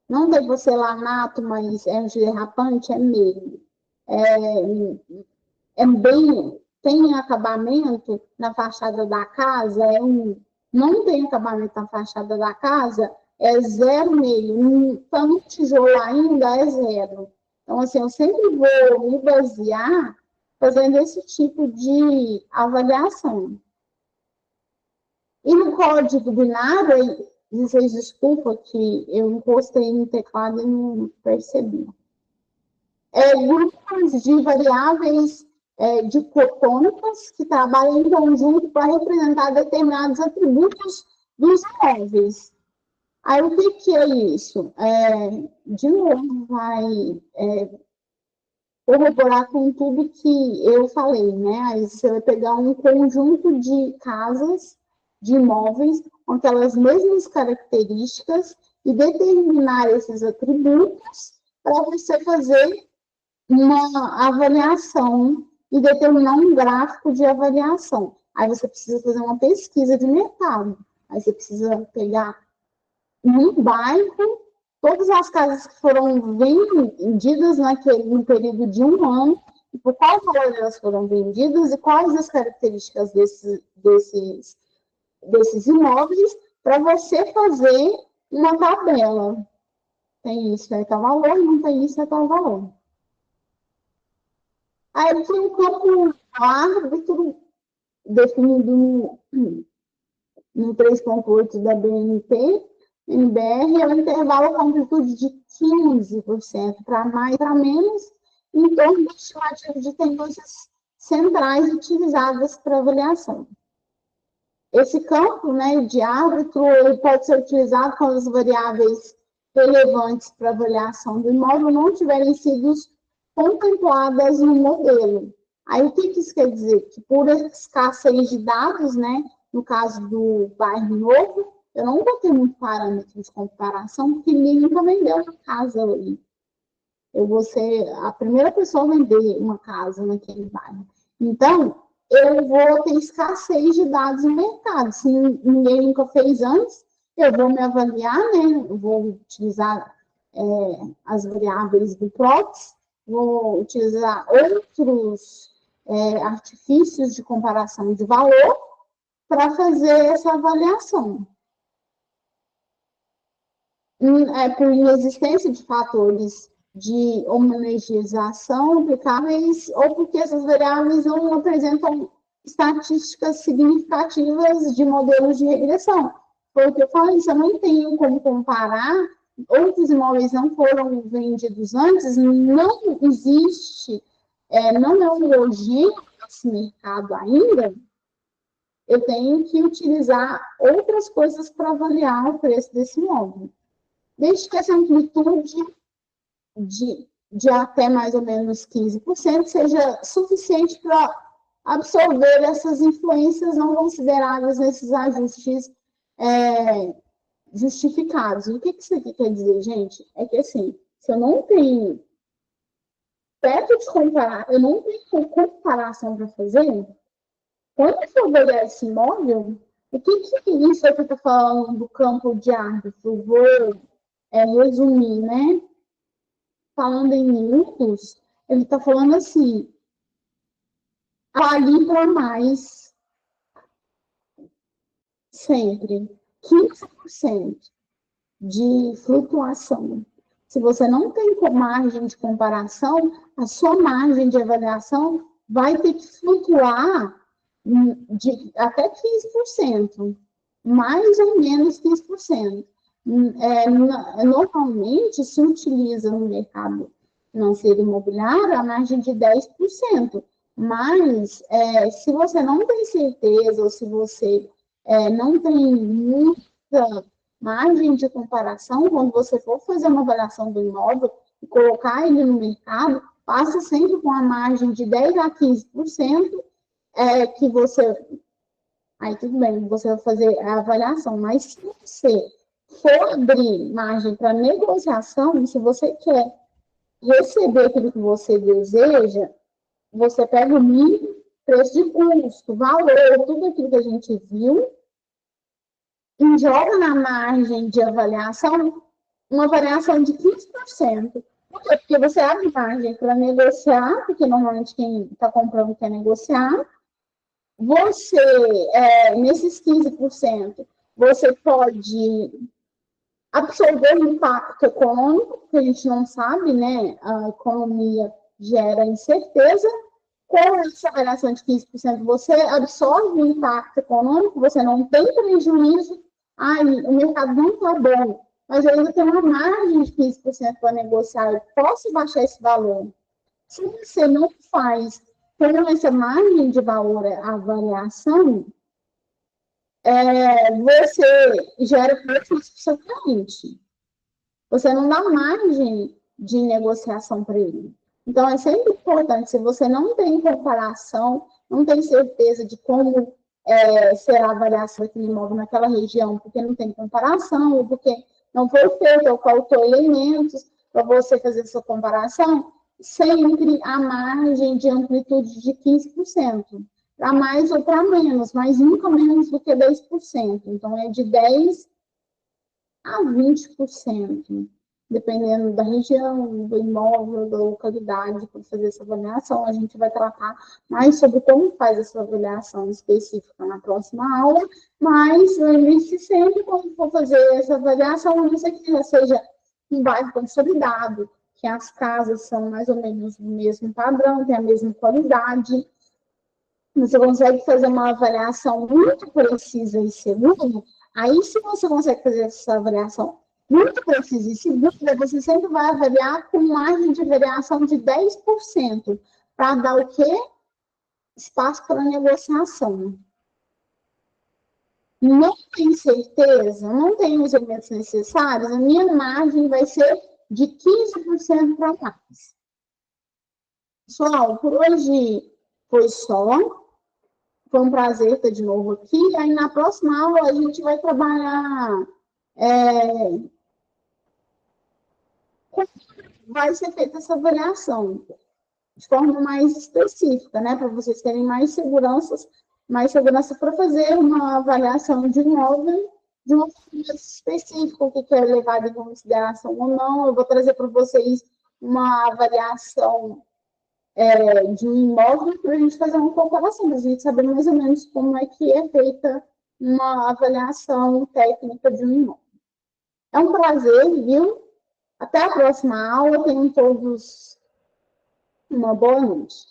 Não tem porcelanato, mas é um derrapante, é meio. Tem acabamento na fachada da casa, não tem acabamento na fachada da casa, é 0,5. Está no tijolo ainda, é 0. Então, assim, eu sempre vou me basear fazendo esse tipo de avaliação. E no código binário, Vocês desculpa que eu encostei no teclado e não percebi. Grupos de variáveis dicotômicas que trabalham em conjunto para representar determinados atributos dos imóveis. Aí, o que é isso? De novo, vai corroborar com tudo que eu falei, né? Aí você vai pegar um conjunto de casas, de imóveis, com aquelas mesmas características e determinar esses atributos para você fazer uma avaliação e determinar um gráfico de avaliação. Aí você precisa fazer uma pesquisa de mercado. Aí você precisa pegar num bairro todas as casas que foram vendidas no período de um ano, e por qual valor elas foram vendidas e quais as características desses imóveis, para você fazer uma tabela. Tem isso, é tal valor, não tem isso, é tal valor. Aí tem um campo árbitro definido no 3.8 da BNT, NBR, é um intervalo com amplitude de 15%, para mais, para menos, em torno do estimativo de tendências centrais utilizadas para avaliação. Esse campo, né, de árbitro, ele pode ser utilizado quando as variáveis relevantes para avaliação do imóvel não tiverem sido contempladas no modelo. Aí, o que isso quer dizer? Que por escassez de dados, né, no caso do bairro novo, eu não vou ter muito parâmetro de comparação, porque ninguém nunca vendeu uma casa ali. Eu vou ser a primeira pessoa a vender uma casa naquele bairro. Então, eu vou ter escassez de dados no mercado. Se ninguém nunca fez antes, eu vou me avaliar, né? Eu vou utilizar as variáveis do PROTS, vou utilizar outros artifícios de comparação de valor para fazer essa avaliação. Por inexistência de fatores de homogeneização aplicáveis ou porque essas variáveis não apresentam estatísticas significativas de modelos de regressão. Foi o que eu falei, se eu não tenho como comparar, outros imóveis não foram vendidos antes, não existe, não é homogêneo esse mercado ainda, eu tenho que utilizar outras coisas para avaliar o preço desse imóvel. Desde que essa amplitude de até mais ou menos 15% seja suficiente para absorver essas influências não consideráveis nesses ajustes justificados. O que isso aqui quer dizer, gente? É que, assim, se eu não tenho perto de comparar, eu não tenho comparação para fazer, quando eu for avaliar esse imóvel, o que isso aqui está falando do campo de árbitro? Vou resumir, né? Falando em minutos, ele está falando assim, avalie por mais sempre 15% de flutuação. Se você não tem margem de comparação, a sua margem de avaliação vai ter que flutuar de até 15%, mais ou menos 15%. Normalmente se utiliza no mercado financeiro imobiliário a margem de 10%, mas se você não tem certeza ou se você não tem muita margem de comparação, quando você for fazer uma avaliação do imóvel e colocar ele no mercado, passa sempre com a margem de 10% a 15%, que você... Aí tudo bem, você vai fazer a avaliação, mas se você for abrir margem para negociação, se você quer receber aquilo que você deseja, você pega o mínimo, preço de custo, valor, tudo aquilo que a gente viu, e joga na margem de avaliação uma variação de 15%. Por quê? Porque você abre margem para negociar, porque normalmente quem está comprando quer negociar. Você, nesses 15%, você pode absorver o impacto econômico, que a gente não sabe, né? A economia gera incerteza. Com essa variação de 15%, você absorve o impacto econômico, você não tem prejuízo, Ah, o mercado não está bom, mas eu ainda tenho uma margem de 15% para negociar, eu posso baixar esse valor. Se você não faz com essa margem de valor a avaliação, você gera prejuízo para o seu cliente. Você não dá margem de negociação para ele. Então, é sempre importante, se você não tem comparação, não tem certeza de como será a avaliação daquele imóvel naquela região, porque não tem comparação, ou porque não foi feito, ou faltou elementos para você fazer essa comparação, sempre a margem de amplitude de 15%, para mais ou para menos, mas nunca menos do que 10%. Então, é de 10% a 20%, dependendo da região, do imóvel, da localidade, para fazer essa avaliação. A gente vai tratar mais sobre como faz essa avaliação específica na próxima aula, mas lembre-se sempre, quando for fazer essa avaliação, a não ser que já seja um bairro consolidado, que as casas são mais ou menos do mesmo padrão, tem a mesma qualidade. Você consegue fazer uma avaliação muito precisa e segura. Aí, se você consegue fazer essa avaliação muito precisa e segura, você sempre vai avaliar com margem de variação de 10%, para dar o quê? Espaço para negociação. Não tem certeza, não tem os elementos necessários, a minha margem vai ser de 15% para mais. Pessoal, por hoje foi só. Foi um prazer estar de novo aqui. Aí, na próxima aula, a gente vai trabalhar. Vai ser feita essa avaliação de forma mais específica, né? Para vocês terem mais segurança para fazer uma avaliação de imóvel de uma forma específica, o que é levado em consideração ou não. Eu vou trazer para vocês uma avaliação de um imóvel para a gente fazer uma comparação, para a gente saber mais ou menos como é que é feita uma avaliação técnica de um imóvel. É um prazer, viu? Até a próxima aula. Tenham todos uma boa noite.